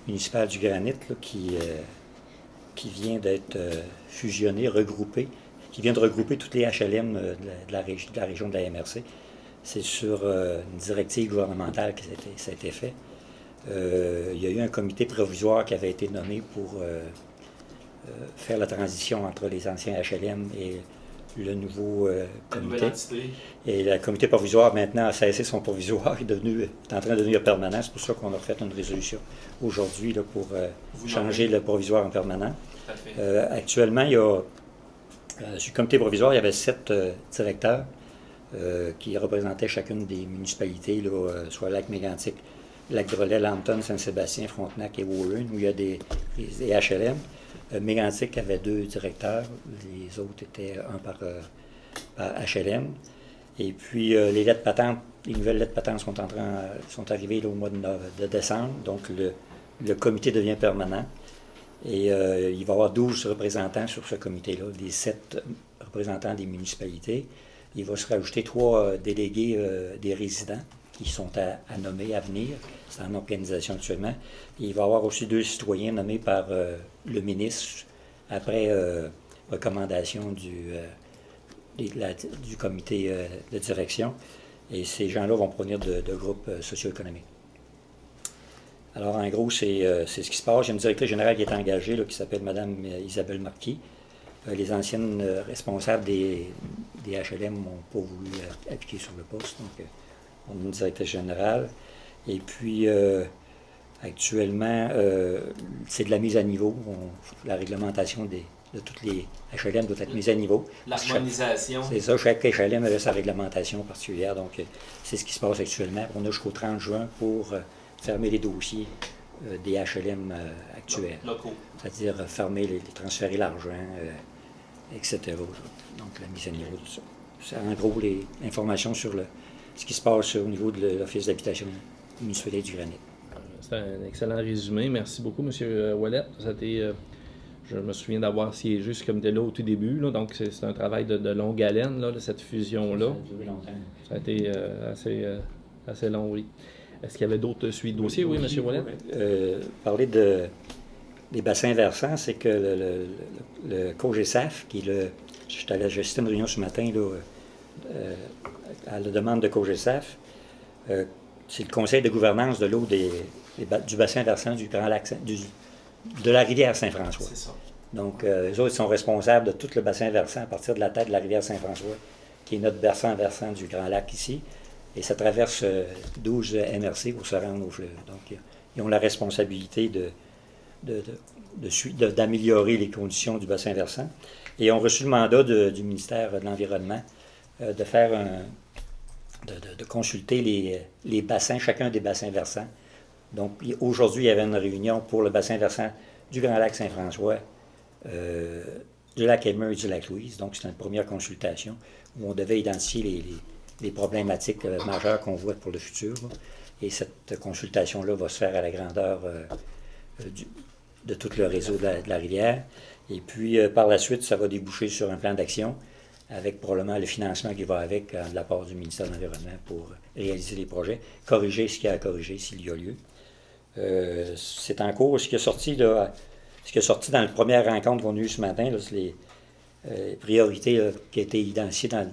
Speaker 10: municipale du Granit, là, qui vient d'être fusionné, regroupé, qui vient de regrouper toutes les HLM de la région de la MRC. C'est sur une directive gouvernementale que ça a été fait. Il y a eu un comité provisoire qui avait été nommé pour faire la transition entre les anciens HLM et le nouveau comité. Et le comité provisoire, maintenant, a cessé son provisoire, est en train de devenir permanent. C'est pour ça qu'on a fait une résolution aujourd'hui là, pour changer le provisoire en permanent. Actuellement, il y a, sur le comité provisoire, il y avait 7 directeurs qui représentaient chacune des municipalités, là, soit Lac-Mégantic, Lac-Drolet, Lambton, Saint-Sébastien, Frontenac et Warren, où il y a des HLM. Mégantic avait 2 directeurs, les autres étaient un par HLM. Et puis les lettres patentes, les nouvelles lettres patentes sont arrivées là, au mois de décembre, donc le comité devient permanent. Et il va y avoir 12 représentants sur ce comité-là, les 7 représentants des municipalités. Il va se rajouter 3 délégués des résidents qui sont à nommer, à venir. C'est en organisation actuellement. Et il va y avoir aussi 2 citoyens nommés par le ministre après recommandation du comité de direction. Et ces gens-là vont provenir de groupes socio-économiques. Alors, en gros, c'est ce qui se passe. J'ai une directrice générale qui est engagée, là, qui s'appelle Mme Isabelle Marquis. Les anciennes responsables des HLM n'ont pas voulu appliquer sur le poste. Donc, on a une directrice générale. Et puis, actuellement, c'est de la mise à niveau. La réglementation de toutes les HLM doit être mise à niveau.
Speaker 9: L'harmonisation.
Speaker 10: C'est ça, chaque HLM avait sa réglementation particulière. Donc, c'est ce qui se passe actuellement. On a jusqu'au 30 juin pour fermer les dossiers des HLM actuels.
Speaker 9: Locaux.
Speaker 10: C'est-à-dire fermer, transférer l'argent, etc. Donc, la mise à niveau de ça. C'est en gros les informations sur ce qui se passe au niveau de l'Office d'habitation municipale du Granit.
Speaker 1: C'est un excellent résumé. Merci beaucoup, M. Ouellet. Je me souviens d'avoir siégé ce comité-là au tout début. Là, donc, c'est un travail de longue haleine, là, cette fusion-là.
Speaker 10: Ça a duré longtemps.
Speaker 1: Ça a été assez long, oui. Est-ce qu'il y avait d'autres suites de dossiers? Oui, M. Ouellet?
Speaker 10: Parler des bassins versants, c'est que le COGESAF, qui est le... J'ai assisté à une réunion ce matin là, à la demande de COGESAF. C'est le conseil de gouvernance de l'eau du bassin versant du Grand Lac, de la rivière Saint-François.
Speaker 9: C'est ça.
Speaker 10: Donc, eux autres sont responsables de tout le bassin versant à partir de la tête de la rivière Saint-François, qui est notre versant du Grand Lac ici. Et ça traverse 12 MRC pour se rendre au fleuve. Donc, il ils ont la responsabilité d'améliorer les conditions du bassin versant. Et ont reçu le mandat du ministère de l'Environnement de consulter les bassins, chacun des bassins versants. Donc, aujourd'hui, il y avait une réunion pour le bassin versant du Grand Lac Saint-François, du lac Elmer et du lac Louise. Donc, c'est une première consultation où on devait identifier les problématiques majeures qu'on voit pour le futur. Et cette consultation-là va se faire à la grandeur de tout le réseau de la rivière. Et puis, par la suite, ça va déboucher sur un plan d'action avec probablement le financement qui va avec de la part du ministère de l'Environnement pour réaliser les projets, corriger ce qu'il y a à corriger s'il y a lieu. C'est en cours. Ce qui est sorti dans la première rencontre qu'on a eue ce matin, là, c'est les priorités là, qui ont été identifiées dans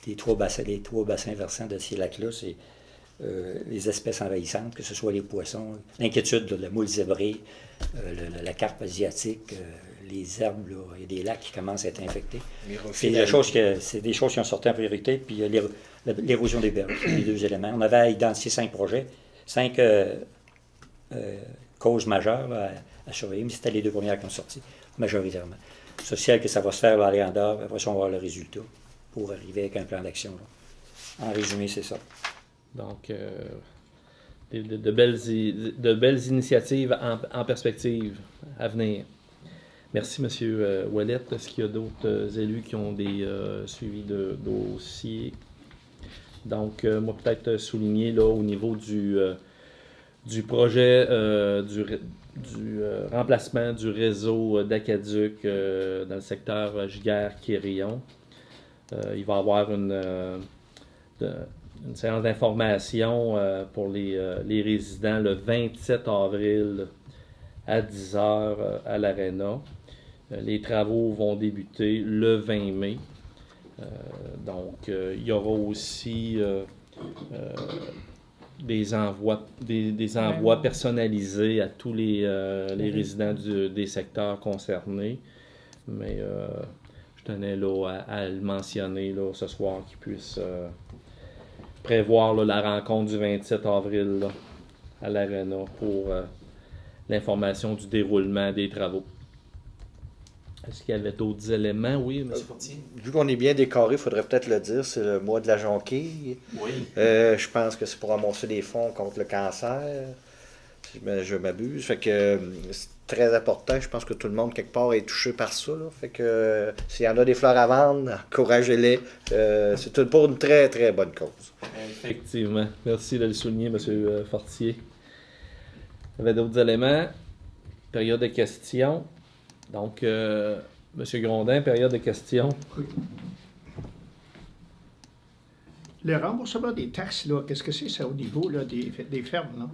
Speaker 10: les trois bassins versants de ces lacs-là. C'est les espèces envahissantes, que ce soit les poissons, l'inquiétude de la moule zébrée, la carpe asiatique, les herbes, là, il y a des lacs qui commencent à être infectés. C'est des choses qui ont sorti en priorité, puis l'érosion des berges, les deux éléments. On avait identifié 5 projets, 5 causes majeures là, à surveiller, mais c'était les 2 premières qui ont sorti, majoritairement. C'est social que ça va se faire à la grandeur, après ça, on va voir le résultat pour arriver avec un plan d'action. Là. En résumé, c'est ça.
Speaker 1: Donc, de belles initiatives en perspective à venir. Merci, M. Ouellet. Est-ce qu'il y a d'autres élus qui ont des suivis de dossiers? Donc, moi, peut-être souligner là, au niveau du projet du remplacement du réseau d'Aqueduc dans le secteur Giguère-Quérillon. Il va y avoir une séance d'information pour les résidents le 27 avril à 10h à l'Arena. Les travaux vont débuter le 20 mai. Donc, il y aura aussi des envois personnalisés à tous les résidents des secteurs concernés. Mais je tenais là, à le mentionner là, ce soir, qu'ils puissent prévoir là, la rencontre du 27 avril là, à l'Arena pour l'information du déroulement des travaux. Est-ce qu'il y avait d'autres éléments? Oui, M. Fortier.
Speaker 2: Vu qu'on est bien décoré, il faudrait peut-être le dire, c'est le mois de la jonquille.
Speaker 9: Oui.
Speaker 2: Je pense que c'est pour amasser des fonds contre le cancer, si je m'abuse. Fait que c'est très important. Je pense que tout le monde, quelque part, est touché par ça. Là. Fait que s'il y en a des fleurs à vendre, encouragez-les. C'est tout pour une très, très bonne cause.
Speaker 1: Effectivement. Merci de le souligner, M. Fortier. Il y avait d'autres éléments. Période de questions. Donc, M. Grondin, période de questions.
Speaker 6: Oui. Le remboursement des taxes, là, qu'est-ce que c'est ça au niveau là, des fermes? Là?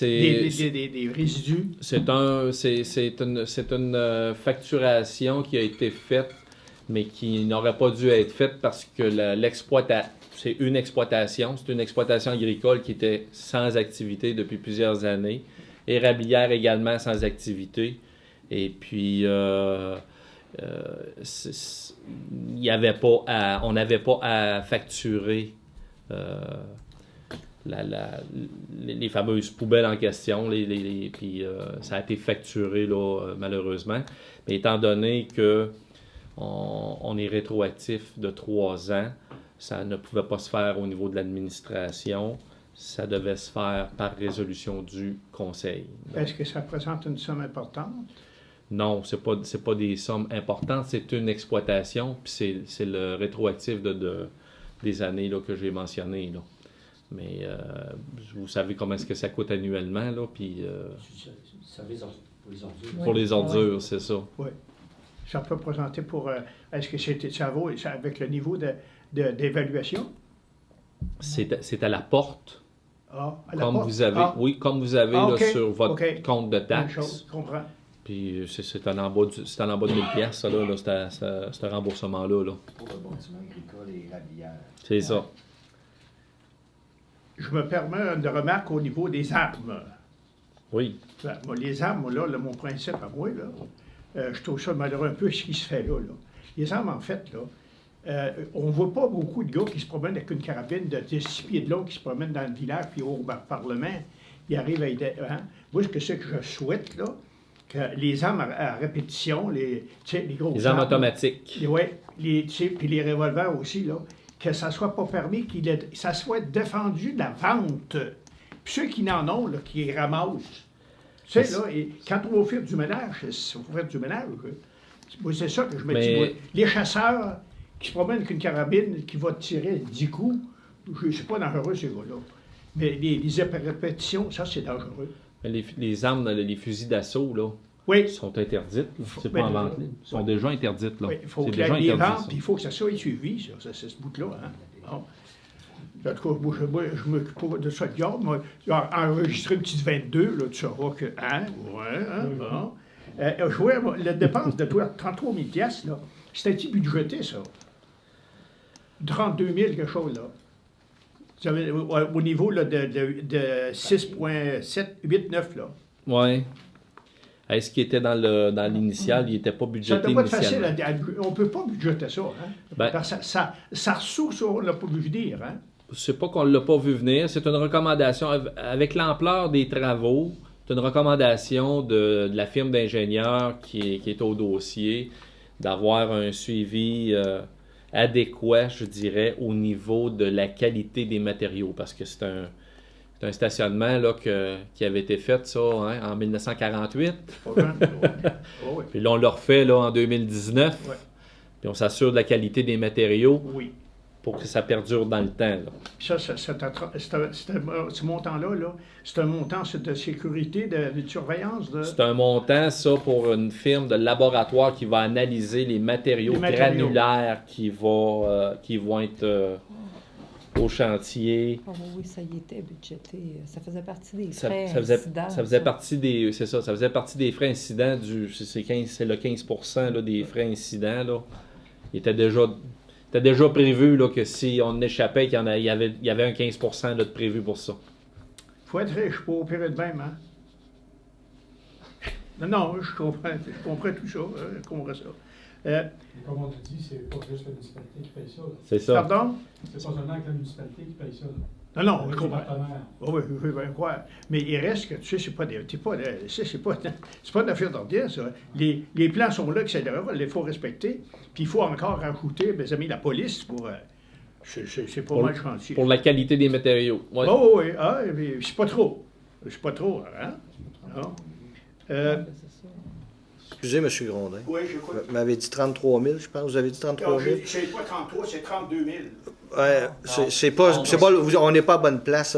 Speaker 6: Des résidus?
Speaker 1: C'est une facturation qui a été faite, mais qui n'aurait pas dû être faite parce que c'est une exploitation agricole qui était sans activité depuis plusieurs années. Érablière également sans activité. Et puis, on n'avait pas à facturer les fameuses poubelles en question. Puis, ça a été facturé là, malheureusement. Mais étant donné que on est rétroactif de 3 ans, ça ne pouvait pas se faire au niveau de l'administration. Ça devait se faire par résolution du Conseil.
Speaker 6: Est-ce que ça représente une somme importante?
Speaker 1: Non, c'est pas des sommes importantes, c'est une exploitation, puis c'est le rétroactif des années là, que j'ai mentionné. Là. Mais vous savez comment est-ce que ça coûte annuellement, là, puis...
Speaker 4: pour les ordures.
Speaker 1: Pour les ordures, c'est ça.
Speaker 6: Oui. Ça peut présenter pour... est-ce que ça vaut avec le niveau d'évaluation?
Speaker 1: C'est à la porte.
Speaker 6: Ah, à la
Speaker 1: comme
Speaker 6: porte?
Speaker 1: Vous avez, oui, comme vous avez là, sur votre compte de taxes.
Speaker 6: Chose, je comprends.
Speaker 1: Puis c'est en bas de 1000 pièces ça, là, ce remboursement-là. Là.
Speaker 4: Pour le bâtiment agricole et érablière.
Speaker 1: C'est ça.
Speaker 6: Je me permets une remarque au niveau des armes.
Speaker 1: Oui.
Speaker 6: Ben, moi, les armes, là, mon principe à moi, là, je trouve ça malheureux un peu ce qui se fait là. Les armes, en fait, là, on ne voit pas beaucoup de gars qui se promènent avec une carabine de 6 pieds de long qui se promènent dans le village puis au Parlement. il arrive à... Hein? Moi, ce que c'est que je souhaite, là, que les armes à répétition, les grosses
Speaker 1: Les armes automatiques.
Speaker 6: Oui, puis les revolvers aussi, là, que ça ne soit pas permis, ça soit défendu de la vente. Puis ceux qui n'en ont, là, qui les ramassent. Tu sais, là, et quand on va faire du ménage, il faut faire du ménage. Moi, c'est ça que je me dis. Moi, les chasseurs qui se promènent avec une carabine qui va tirer 10 coups, c'est pas dangereux, ces gars-là. Mais les répétitions, ça, c'est dangereux.
Speaker 1: Mais les armes, les fusils d'assaut, là,
Speaker 6: oui.
Speaker 1: sont interdites. C'est pas en vente libre. Ils sont déjà interdites, là.
Speaker 6: Oui, il faut que
Speaker 1: déjà
Speaker 6: les
Speaker 1: interdit,
Speaker 6: ventes, puis il faut que ça soit suivi, ça c'est ce bout-là. Hein? Bon. En tout cas, moi, je m'occupe pas de ça de garde. Moi, enregistrer une petite 22, là, tu sauras que... Hein? Ouais, hein? Bon. La dépense de 33 000 $, là, c'était-tu budgété, ça? 32 000 quelque chose, là. Au niveau là, de 6,789, là.
Speaker 1: Oui. Est-ce qu'il était dans l'initial? Il n'était pas budgété
Speaker 6: ça doit pas être facile.
Speaker 1: initialement.
Speaker 6: On ne peut pas budgéter ça. Hein?
Speaker 1: Ben,
Speaker 6: parce que ça ressort sur on ne l'a pas vu venir. Hein?
Speaker 1: C'est pas qu'on ne l'a pas vu venir. C'est une recommandation. Avec l'ampleur des travaux, c'est une recommandation de la firme d'ingénieurs qui est au dossier d'avoir un suivi adéquat, je dirais, au niveau de la qualité des matériaux. Parce que c'est un stationnement là, qui avait été fait ça, hein, en 1948. Puis là, on le refait là, en 2019.
Speaker 6: Ouais.
Speaker 1: Puis on s'assure de la qualité des matériaux pour que ça perdure dans le temps. Là.
Speaker 6: Puis ça, ce montant-là, là, c'est un montant de sécurité, de surveillance?
Speaker 1: C'est un montant, ça, pour une firme de laboratoire qui va analyser les matériaux granulaires qui vont être... au chantier.
Speaker 8: Oh, oui, ça y était budgété. Ça faisait partie des
Speaker 1: frais
Speaker 8: incidents.
Speaker 1: Ça faisait partie des... C'est ça, ça faisait partie des frais incidents c'est le 15% là, des frais incidents. Là. Il était déjà prévu là, que si on échappait, il y avait un 15% là, de prévu pour ça.
Speaker 6: Il faut être riche pour opérer de même, hein? Non, je comprends tout ça. Je comprends ça.
Speaker 5: Comme on te dit, c'est pas juste la municipalité qui paye ça. Là.
Speaker 1: C'est ça.
Speaker 6: Pardon?
Speaker 5: C'est pas seulement que la municipalité qui paye ça. Là.
Speaker 6: Non,
Speaker 5: avec
Speaker 6: je comprends.
Speaker 5: les
Speaker 6: Oui, je vais croire. Mais il reste que, tu sais, c'est pas une affaire d'ordinaire, ça. Les plans sont là, etc. Il faut respecter. Puis il faut encore rajouter, mes amis, la police pour... c'est pas mal chantier.
Speaker 1: Pour la qualité des matériaux.
Speaker 6: Oui, oui. Ah, c'est pas trop. C'est pas trop, hein? Non.
Speaker 2: Excusez, M. Grondin.
Speaker 6: Oui, j'écoute.
Speaker 2: Vous m'avez dit 33 000, je pense. Vous avez dit 33 000?
Speaker 6: C'est pas 33, c'est 32 000.
Speaker 2: Ouais, on n'est pas à bonne place.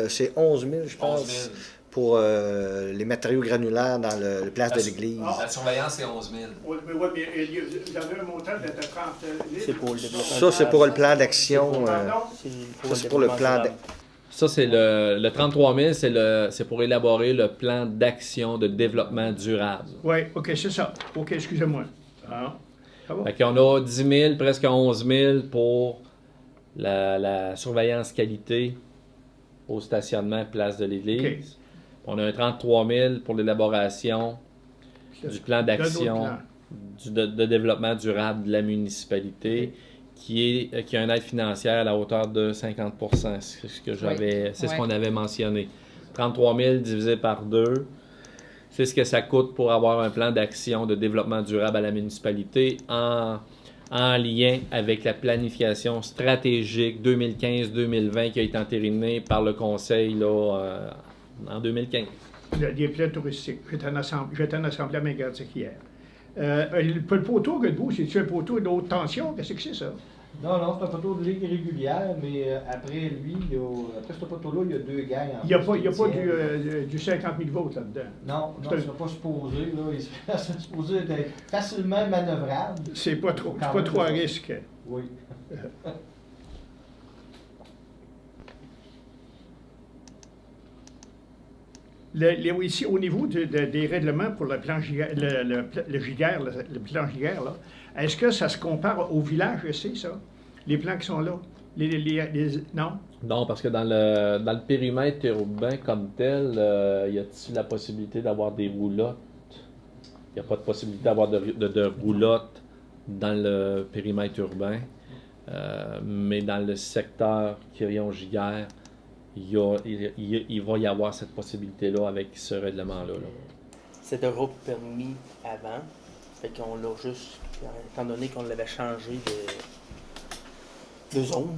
Speaker 2: C'est 11 000, je pense,
Speaker 9: 11 000.
Speaker 2: pour les matériaux granulaires dans le place de l'église.
Speaker 9: La surveillance, c'est 11 000.
Speaker 6: Oui, mais vous avez un montant de 30 000.
Speaker 10: C'est pour le développement.
Speaker 2: Ça, c'est pour le plan d'action.
Speaker 10: Ça,
Speaker 2: c'est pour le plan
Speaker 1: Ça, c'est le 33 000, c'est pour élaborer le plan d'action de développement durable.
Speaker 6: Oui, OK, c'est ça. OK, excusez-moi. Ah, ça va?
Speaker 1: Fait qu'on a 10 000, presque 11 000 pour la surveillance qualité au stationnement place de l'église.
Speaker 6: Okay.
Speaker 1: On a un 33 000 pour l'élaboration du plan d'action de développement durable de la municipalité. Qui a une aide financière à la hauteur de 50 %. C'est ce qu'on avait mentionné. 33 000 divisé par 2, c'est ce que ça coûte pour avoir un plan d'action de développement durable à la municipalité en lien avec la planification stratégique 2015-2020 qui a été entérinée par le Conseil là, en 2015.
Speaker 6: Les plans touristiques. J'étais en assemblée à Mégantic hier. Le poteau que vous, c'est-tu un poteau de haute tension? Qu'est-ce que c'est ça?
Speaker 4: Non, c'est un poteau de ligne régulière, mais après lui, après ce poteau-là, il y a deux gangs.
Speaker 6: Il n'y a pas du 50 000 volts là-dedans.
Speaker 4: Non, il ne sera pas supposé. Là, il sera supposé être facilement manœuvrable.
Speaker 6: C'est pas trop à risque.
Speaker 4: Oui.
Speaker 6: Ici, au niveau des règlements pour le plan giguère, le plan giguère, là, est-ce que ça se compare au village ici, ça? Les plans qui sont là? Non?
Speaker 1: Non, parce que dans le périmètre urbain comme tel, y a-t-il la possibilité d'avoir des roulottes? Il n'y a pas de possibilité d'avoir de roulottes dans le périmètre urbain. Mais dans le secteur Quirion-Giguère, il va y avoir cette possibilité-là avec ce règlement-là. Là.
Speaker 7: C'était pas permis avant. Fait qu'on l'a juste, étant donné qu'on l'avait changé de zone,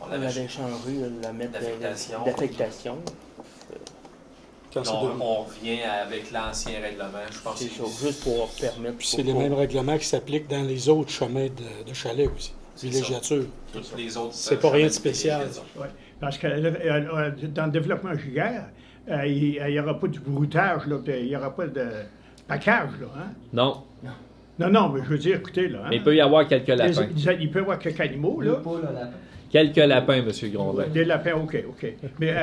Speaker 7: on l'avait changé, la mettre d'affectation.
Speaker 5: Quand c'est
Speaker 9: On revient avec l'ancien règlement, je pense.
Speaker 7: C'est ça, juste pour permettre.
Speaker 5: Puis c'est les mêmes règlements qui s'appliquent dans les autres chemins de chalet aussi. Villégiature.
Speaker 9: Toutes les autres.
Speaker 5: C'est pas rien de spécial.
Speaker 6: Oui, parce que dans le développement gigaire, il n'y aura pas du broutage, là, il n'y aura pas de package, là. Hein?
Speaker 1: Non.
Speaker 6: Non, mais je veux dire, écoutez, là. Hein?
Speaker 1: Mais il peut y avoir quelques lapins.
Speaker 6: Il peut y avoir quelques animaux, là.
Speaker 1: Quelques lapins, M. Grondin.
Speaker 6: Des lapins, OK. Mais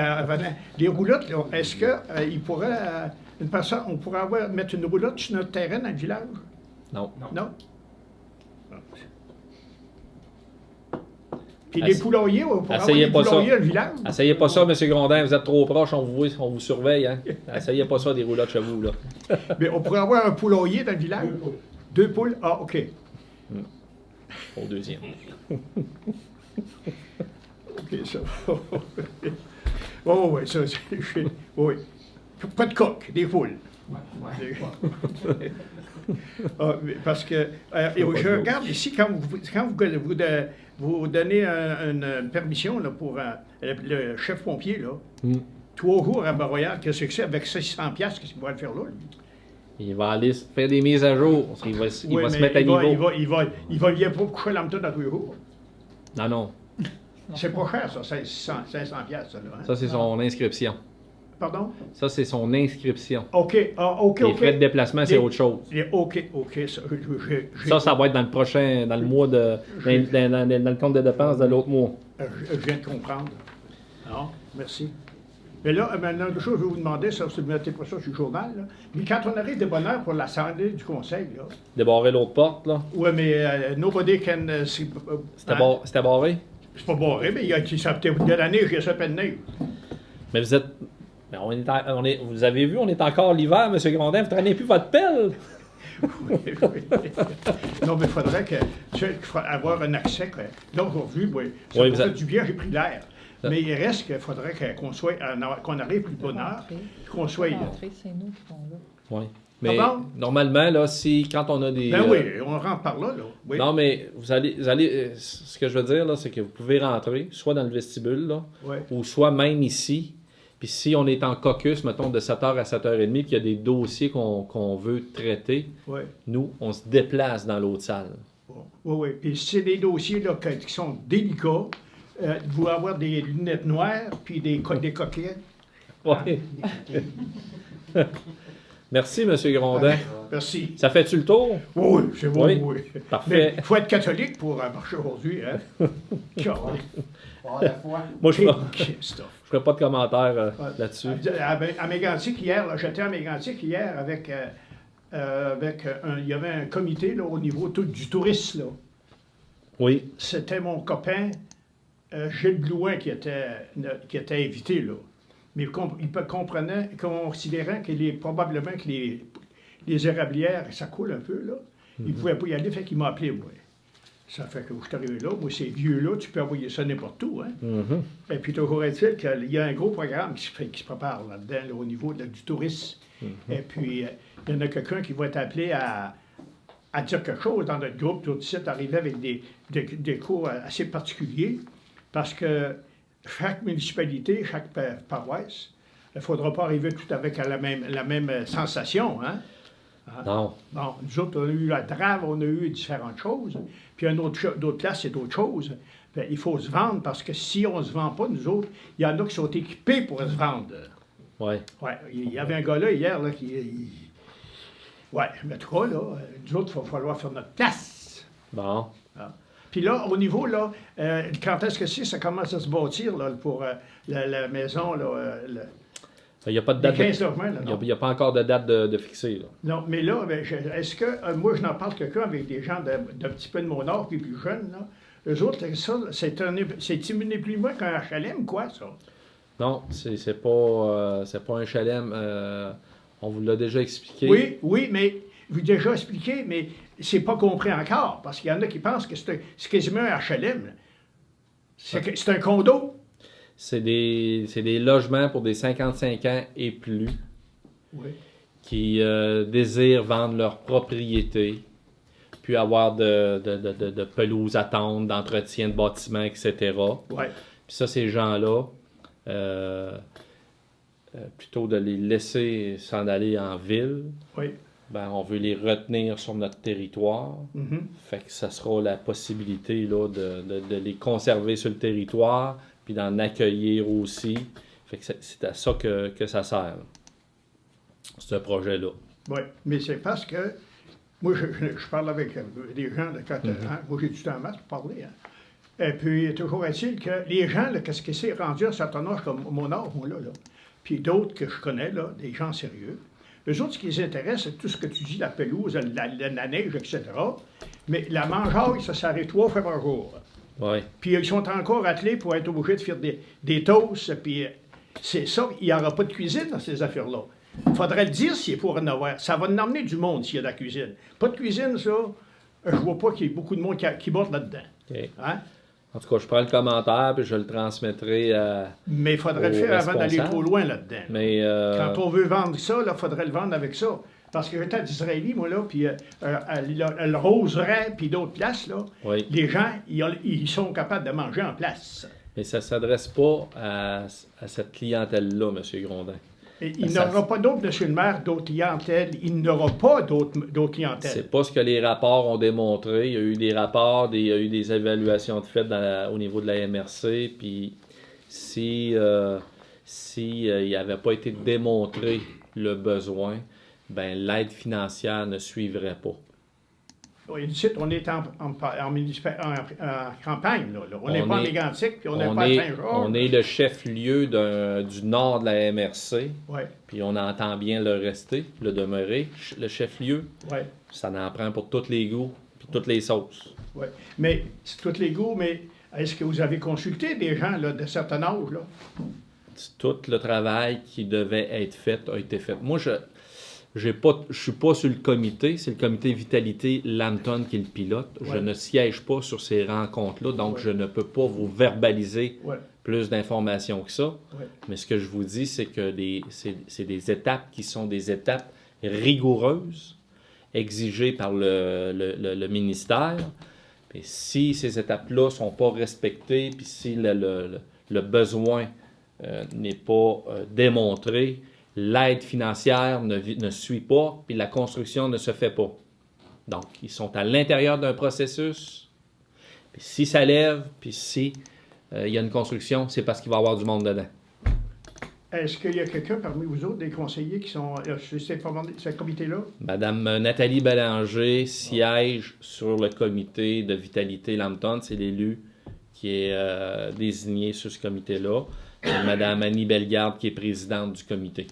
Speaker 6: les roulottes, là, est-ce qu'il pourrait, une personne, on pourrait mettre une roulotte sur notre terrain dans le village?
Speaker 1: Non.
Speaker 6: Non? Puis les poulaillers, on pourrait avoir des poulaillers dans le village?
Speaker 1: Essayez pas ça, M. Grondin, vous êtes trop proche, on vous surveille. Hein? Essayez pas ça, des roulottes chez vous. Là.
Speaker 6: Mais on pourrait avoir un poulailler dans le village? 2 poules? Ah, OK.
Speaker 1: Au deuxième.
Speaker 6: OK, ça va. Oui, ça, oui. Pas de coq, des poules. Parce que, je regarde ici, quand vous donnez une permission là, pour le chef pompier, là, 3 jours à Bas-Royal, qu'est-ce que c'est avec 600$, qu'est-ce qu'il va le faire là, lui?
Speaker 1: Il va aller faire des mises à jour. Il va se mettre à niveau.
Speaker 6: Il va bien pas coucher l'âme dans tous les jours.
Speaker 1: Non.
Speaker 6: C'est pas cher, ça, 500$, ça, là. Hein?
Speaker 1: Ça, c'est son inscription.
Speaker 6: Pardon?
Speaker 1: Ça, c'est son inscription.
Speaker 6: OK.
Speaker 1: Les frais de déplacement, c'est autre chose.
Speaker 6: OK.
Speaker 1: Ça va être dans le prochain, dans le mois de. Dans le compte de dépenses de l'autre mois.
Speaker 6: Je viens de comprendre. Non, merci. Mais là, maintenant, deux choses, je vais vous demander, ça, si vous ne mettez pas ça sur le journal, là. Mais quand on arrive de bonne heure pour l'assemblée du conseil, là.
Speaker 1: Débarrer l'autre porte, là.
Speaker 6: Oui, mais nobody can.
Speaker 1: C'était barré?
Speaker 6: C'est pas barré, mais il y a de la neige, il y a ça peine de neige.
Speaker 1: Mais vous êtes. Vous avez vu, on est encore l'hiver, M. Grondin, vous ne traînez plus votre pelle.
Speaker 6: Oui. Non, mais il faudrait avoir un accès. Là, aujourd'hui, ça m'a fait du bien, j'ai pris l'air. Mais il reste qu'il faudrait qu'on arrive plus de bonne heure, qu'on soit...
Speaker 8: C'est nous qui sommes là.
Speaker 1: Oui. Mais normalement, là, quand on a des...
Speaker 6: Ben oui, on rentre par là. Oui.
Speaker 1: Non, mais vous allez ce que je veux dire, là, c'est que vous pouvez rentrer, soit dans le vestibule, là, ou soit même ici. Puis si on est en caucus, mettons, de 7h à 7h30, puis il y a des dossiers qu'on veut traiter, nous, on se déplace dans l'autre salle.
Speaker 6: Oui. Puis si c'est des dossiers là, qui sont délicats, vous allez avoir des lunettes noires, puis des coquillettes.
Speaker 1: Oui. Merci, M. Grondin.
Speaker 6: Merci.
Speaker 1: Ça fait-tu le tour?
Speaker 6: Oui, c'est bon, oui.
Speaker 1: Parfait.
Speaker 6: Il faut être catholique pour marcher aujourd'hui, hein?
Speaker 1: Moi, je ne ferai pas de commentaire là-dessus.
Speaker 6: À Mégantic, hier, j'étais à Mégantic hier avec il y avait un comité là, au niveau du tourisme. Là.
Speaker 1: Oui.
Speaker 6: C'était mon copain Gilles Blouin qui était invité, là. Mais il considérant probablement que les érablières, ça coule un peu, là. Il ne pouvait pas y aller, fait qu'il m'a appelé, moi. Ça fait que je suis arrivé là. Moi, ces vieux-là, tu peux envoyer ça n'importe où, hein. Et puis, toujours est-il qu'il y a un gros programme qui se prépare là-dedans, là, au niveau du tourisme. Et puis, il y en a quelqu'un qui va être appelé à dire quelque chose dans notre groupe, tout de suite, arriver avec des cours assez particuliers, parce que chaque municipalité, chaque paroisse, il ne faudra pas arriver tout avec la même sensation, hein?
Speaker 1: Non.
Speaker 6: Bon, nous autres, on a eu la drave, on a eu différentes choses. Puis d'autres places, c'est d'autres choses. Bien, il faut se vendre parce que si on ne se vend pas, nous autres, il y en a qui sont équipés pour se vendre.
Speaker 1: Oui.
Speaker 6: Oui. Il y avait un gars là hier là, qui. Oui, mais en tout cas, là, nous autres, il va falloir faire notre place.
Speaker 1: Bon.
Speaker 6: Puis là, au niveau, là, quand est-ce que ça commence à se bâtir là, pour la maison, là,
Speaker 1: il n'y a pas de date. Il n'y a pas encore de date de fixée. Là.
Speaker 6: Non, mais là, est-ce que, moi, je n'en parle quelqu'un avec des gens d'un petit peu de mon âge, puis plus jeunes, là. Eux autres, ça, c'est ni plus loin qu'un HLM, quoi, ça?
Speaker 1: Non, c'est pas un HLM. On vous l'a déjà expliqué.
Speaker 6: Oui, mais vous déjà expliqué, mais c'est pas compris encore, parce qu'il y en a qui pensent que c'est quasiment un HLM. C'est un condo.
Speaker 1: C'est des logements pour des 55 ans et plus
Speaker 6: Oui.
Speaker 1: qui désirent vendre leur propriété, puis avoir de pelouse à tondre, d'entretien de bâtiments, etc.
Speaker 6: Oui.
Speaker 1: Puis ça, ces gens-là, plutôt de les laisser s'en aller en ville,
Speaker 6: Oui.
Speaker 1: ben, on veut les retenir sur notre territoire.
Speaker 6: Mhm.
Speaker 1: Fait que ça sera la possibilité là, de les conserver sur le territoire, puis d'en accueillir aussi. Fait que c'est à ça que ça sert, ce projet-là.
Speaker 6: Oui, mais c'est parce que moi, je parle avec des gens, là, quand, hein, moi j'ai du temps en masse pour parler. Hein. Et puis, toujours est-il que les gens, là, qu'est-ce qui s'est rendu à un certain âge comme mon âge, moi, là, puis d'autres que je connais, là, des gens sérieux, eux autres, ce qui les intéresse, c'est tout ce que tu dis, la pelouse, la neige, etc. Mais la mangeaille, ça s'arrête 3 fois par jour.
Speaker 1: Ouais.
Speaker 6: Puis ils sont encore attelés pour être obligés de faire des toasts, puis c'est ça, il n'y aura pas de cuisine dans ces affaires-là. Il faudrait le dire s'il est pour en avoir. Ça va en emmener du monde s'il y a de la cuisine. Pas de cuisine, ça, je vois pas qu'il y ait beaucoup de monde qui botte là-dedans.
Speaker 1: OK.
Speaker 6: Hein?
Speaker 1: En tout cas, je prends le commentaire, puis je le transmettrai à...
Speaker 6: Mais il faudrait le faire avant d'aller trop loin là-dedans.
Speaker 1: Mais,
Speaker 6: quand on veut vendre ça, il faudrait le vendre avec ça. Parce que j'étais à d'Israéli, moi, là, puis le Roseraie, puis d'autres places, là,
Speaker 1: oui.
Speaker 6: les gens, ils sont capables de manger en place.
Speaker 1: Mais ça ne s'adresse pas à cette clientèle-là, M. Grondin.
Speaker 6: Et il n'aura pas d'autres, M. le maire, d'autres clientèles. Il n'aura pas d'autres clientèles.
Speaker 1: C'est pas ce que les rapports ont démontré. Il y a eu des rapports, il y a eu des évaluations de fait au niveau de la MRC. Puis si il n'avait pas été démontré le besoin, ben l'aide financière ne suivrait pas.
Speaker 6: Oui, ici, on est en campagne, là. On n'est pas en Mégantic, puis on n'est pas à Saint-Georges.
Speaker 1: On est le chef-lieu du nord de la MRC.
Speaker 6: Oui.
Speaker 1: Puis on entend bien le rester, le demeurer, le chef-lieu.
Speaker 6: Oui.
Speaker 1: Ça en prend pour tous les goûts, puis toutes les sauces.
Speaker 6: Oui. Mais, c'est tous les goûts, mais est-ce que vous avez consulté des gens là, de certain âge, là?
Speaker 1: Tout le travail qui devait être fait a été fait. Moi, je suis pas sur le comité, c'est le comité Vitalité Lambton qui le pilote. Ouais. Je ne siège pas sur ces rencontres-là, donc je ne peux pas vous verbaliser plus d'informations que ça. Ouais. Mais ce que je vous dis, c'est que c'est des étapes qui sont des étapes rigoureuses, exigées par le ministère. Et si ces étapes-là ne sont pas respectées, puis si le besoin n'est pas démontré, l'aide financière ne suit pas, puis la construction ne se fait pas. Donc, ils sont à l'intérieur d'un processus. Puis si ça lève, puis si il y a une construction, c'est parce qu'il va y avoir du monde dedans.
Speaker 6: Est-ce qu'il y a quelqu'un parmi vous autres, des conseillers qui sont sur ce comité-là?
Speaker 1: Madame Nathalie Bélanger siège sur le comité de Vitalité Lambton. C'est l'élu qui est désigné sur ce comité-là. Et Madame Annie Bellegarde qui est présidente du comité.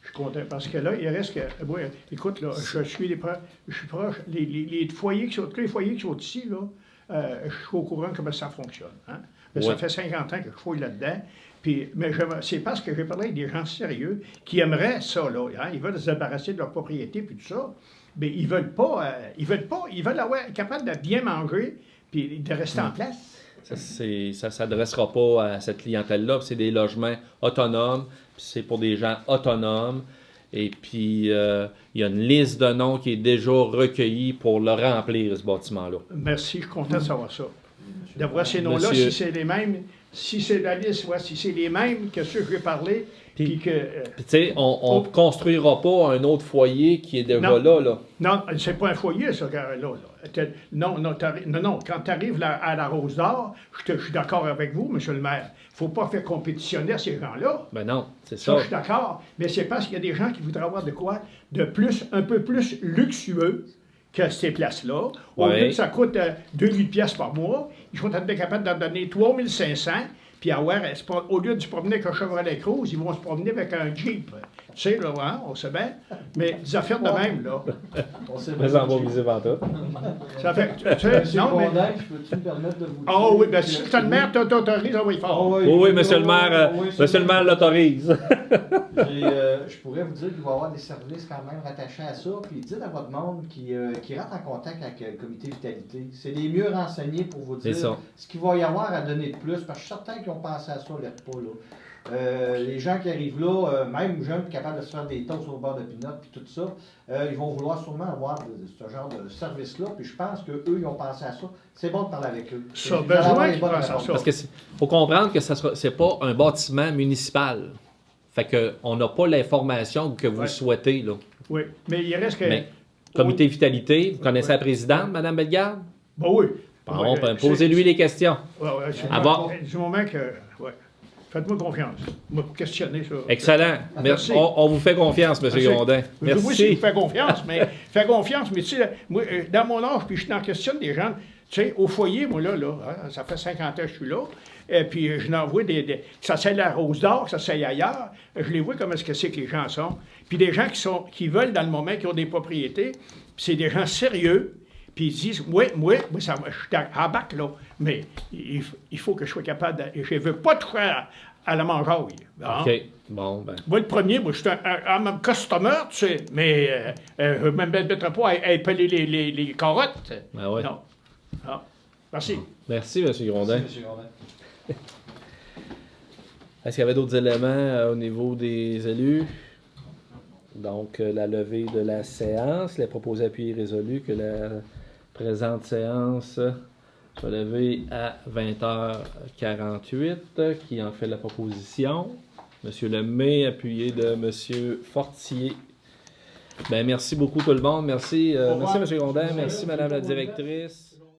Speaker 6: Je suis content parce que là, il reste que. Moi, écoute, là, je suis proche. Les foyers qui sont, tous les foyers qui sont ici, là, je suis au courant comment ça fonctionne. Hein? Mais ça fait 50 ans que je fouille là-dedans. Mais c'est parce que j'ai parlé avec des gens sérieux qui aimeraient ça, là. Hein? Ils veulent se débarrasser de leur propriété puis tout ça. Mais ils veulent pas. Ils veulent être capables de bien manger puis de rester en place.
Speaker 1: Ça ne s'adressera pas à cette clientèle-là. C'est des logements autonomes. C'est pour des gens autonomes. Et puis, il y a une liste de noms qui est déjà recueillie pour le remplir, ce bâtiment-là.
Speaker 6: Merci, je suis content de savoir ça. De voir ces noms-là, si c'est les mêmes, si c'est la liste, si c'est les mêmes que ceux que j'ai parlé. Puis que.
Speaker 1: Tu sais, on ne construira pas un autre foyer qui est déjà là.
Speaker 6: Non, c'est pas un foyer, ça, là. Non, quand tu arrives à la Rose d'Or, je suis d'accord avec vous, M. le maire. Il ne faut pas faire compétitionner à ces gens-là.
Speaker 1: Ben non, c'est ça.
Speaker 6: Je suis d'accord. Mais c'est parce qu'il y a des gens qui voudraient avoir de quoi de plus, un peu plus luxueux que ces places-là. Au lieu que ça coûte 2000 pièces par mois, ils sont capables d'en donner 3500. Puis au lieu de se promener avec un Chevrolet Cruze, ils vont se promener avec un Jeep. Tu sais, là, hein, on sait bien. Mais des affaires de même, là.
Speaker 4: On sait
Speaker 1: Mais
Speaker 4: pas
Speaker 1: en va viser pantoute.
Speaker 6: Ça fait. Tu sais,
Speaker 4: Monsieur
Speaker 6: non, mais.
Speaker 4: Gondin, je peux-tu me permettre de vous dire?
Speaker 6: Ah oui, bien, si t'as le maire, t'autorises, on va y faire.
Speaker 1: Oui, monsieur le maire, monsieur le maire l'autorise.
Speaker 4: Je pourrais vous dire qu'il va y avoir des services quand même rattachés à ça. Puis dites à votre monde qui rentre en contact avec le comité vitalité. C'est les mieux renseignés pour vous dire ce qu'il va y avoir à donner de plus. Parce que je suis certain qu'ils ont pensé à ça, les repas, là. Les gens qui arrivent là, même jeunes capables de se faire des toasts au beurre de pinot puis tout ça, ils vont vouloir sûrement avoir ce genre de service-là. Puis je pense qu'eux, ils ont pensé à ça. C'est bon de parler avec eux.
Speaker 6: Ça a besoin qu'ils pensent à ça.
Speaker 1: Parce que faut comprendre que c'est pas un bâtiment municipal. Fait que on n'a pas l'information que vous souhaitez, là.
Speaker 6: Oui, mais il reste que...
Speaker 1: Mais, comité vitalité, vous connaissez la présidente, Mme Bellegarde?
Speaker 6: Ben oui.
Speaker 1: Bon, posez-lui les questions.
Speaker 6: Oui, du moment que... Ouais. Faites-moi confiance. Moi, questionner ça.
Speaker 1: Excellent.
Speaker 6: Merci.
Speaker 1: On vous fait confiance, M. Gondin. Merci.
Speaker 6: Moi aussi, je vous fais confiance, mais tu sais, moi, dans mon âge, puis je n'en questionne des gens. Tu sais, au foyer, moi, là, hein, ça fait 50 ans que je suis là, et puis je n'en vois que ça s'aille la Rose d'Or, que ça s'aille ailleurs. Je les vois comme est-ce que c'est que les gens sont. Puis des gens qui veulent dans le moment, qui ont des propriétés, puis c'est des gens sérieux, puis ils disent, oui, je suis à bac, là, mais il faut que je sois capable je ne veux pas toucher à la mangeaille. Hein?
Speaker 1: OK. Bon, ben.
Speaker 6: Moi, le premier, moi, je suis un customer, tu sais, mais je ne me mettrai pas à épeler les carottes.
Speaker 1: Ah ouais.
Speaker 6: Non. Ah. Merci.
Speaker 1: Merci, M. Grondin.
Speaker 4: Merci, M. Gondin.
Speaker 1: Est-ce qu'il y avait d'autres éléments au niveau des élus? Donc, la levée de la séance, les proposés appuyés résolus que la présente séance soit levée à 20h48. Qui en fait la proposition? Monsieur Lemay, appuyé de Monsieur Fortier. Ben, merci beaucoup tout le monde. Merci, merci M. Grondin. Merci Madame la directrice.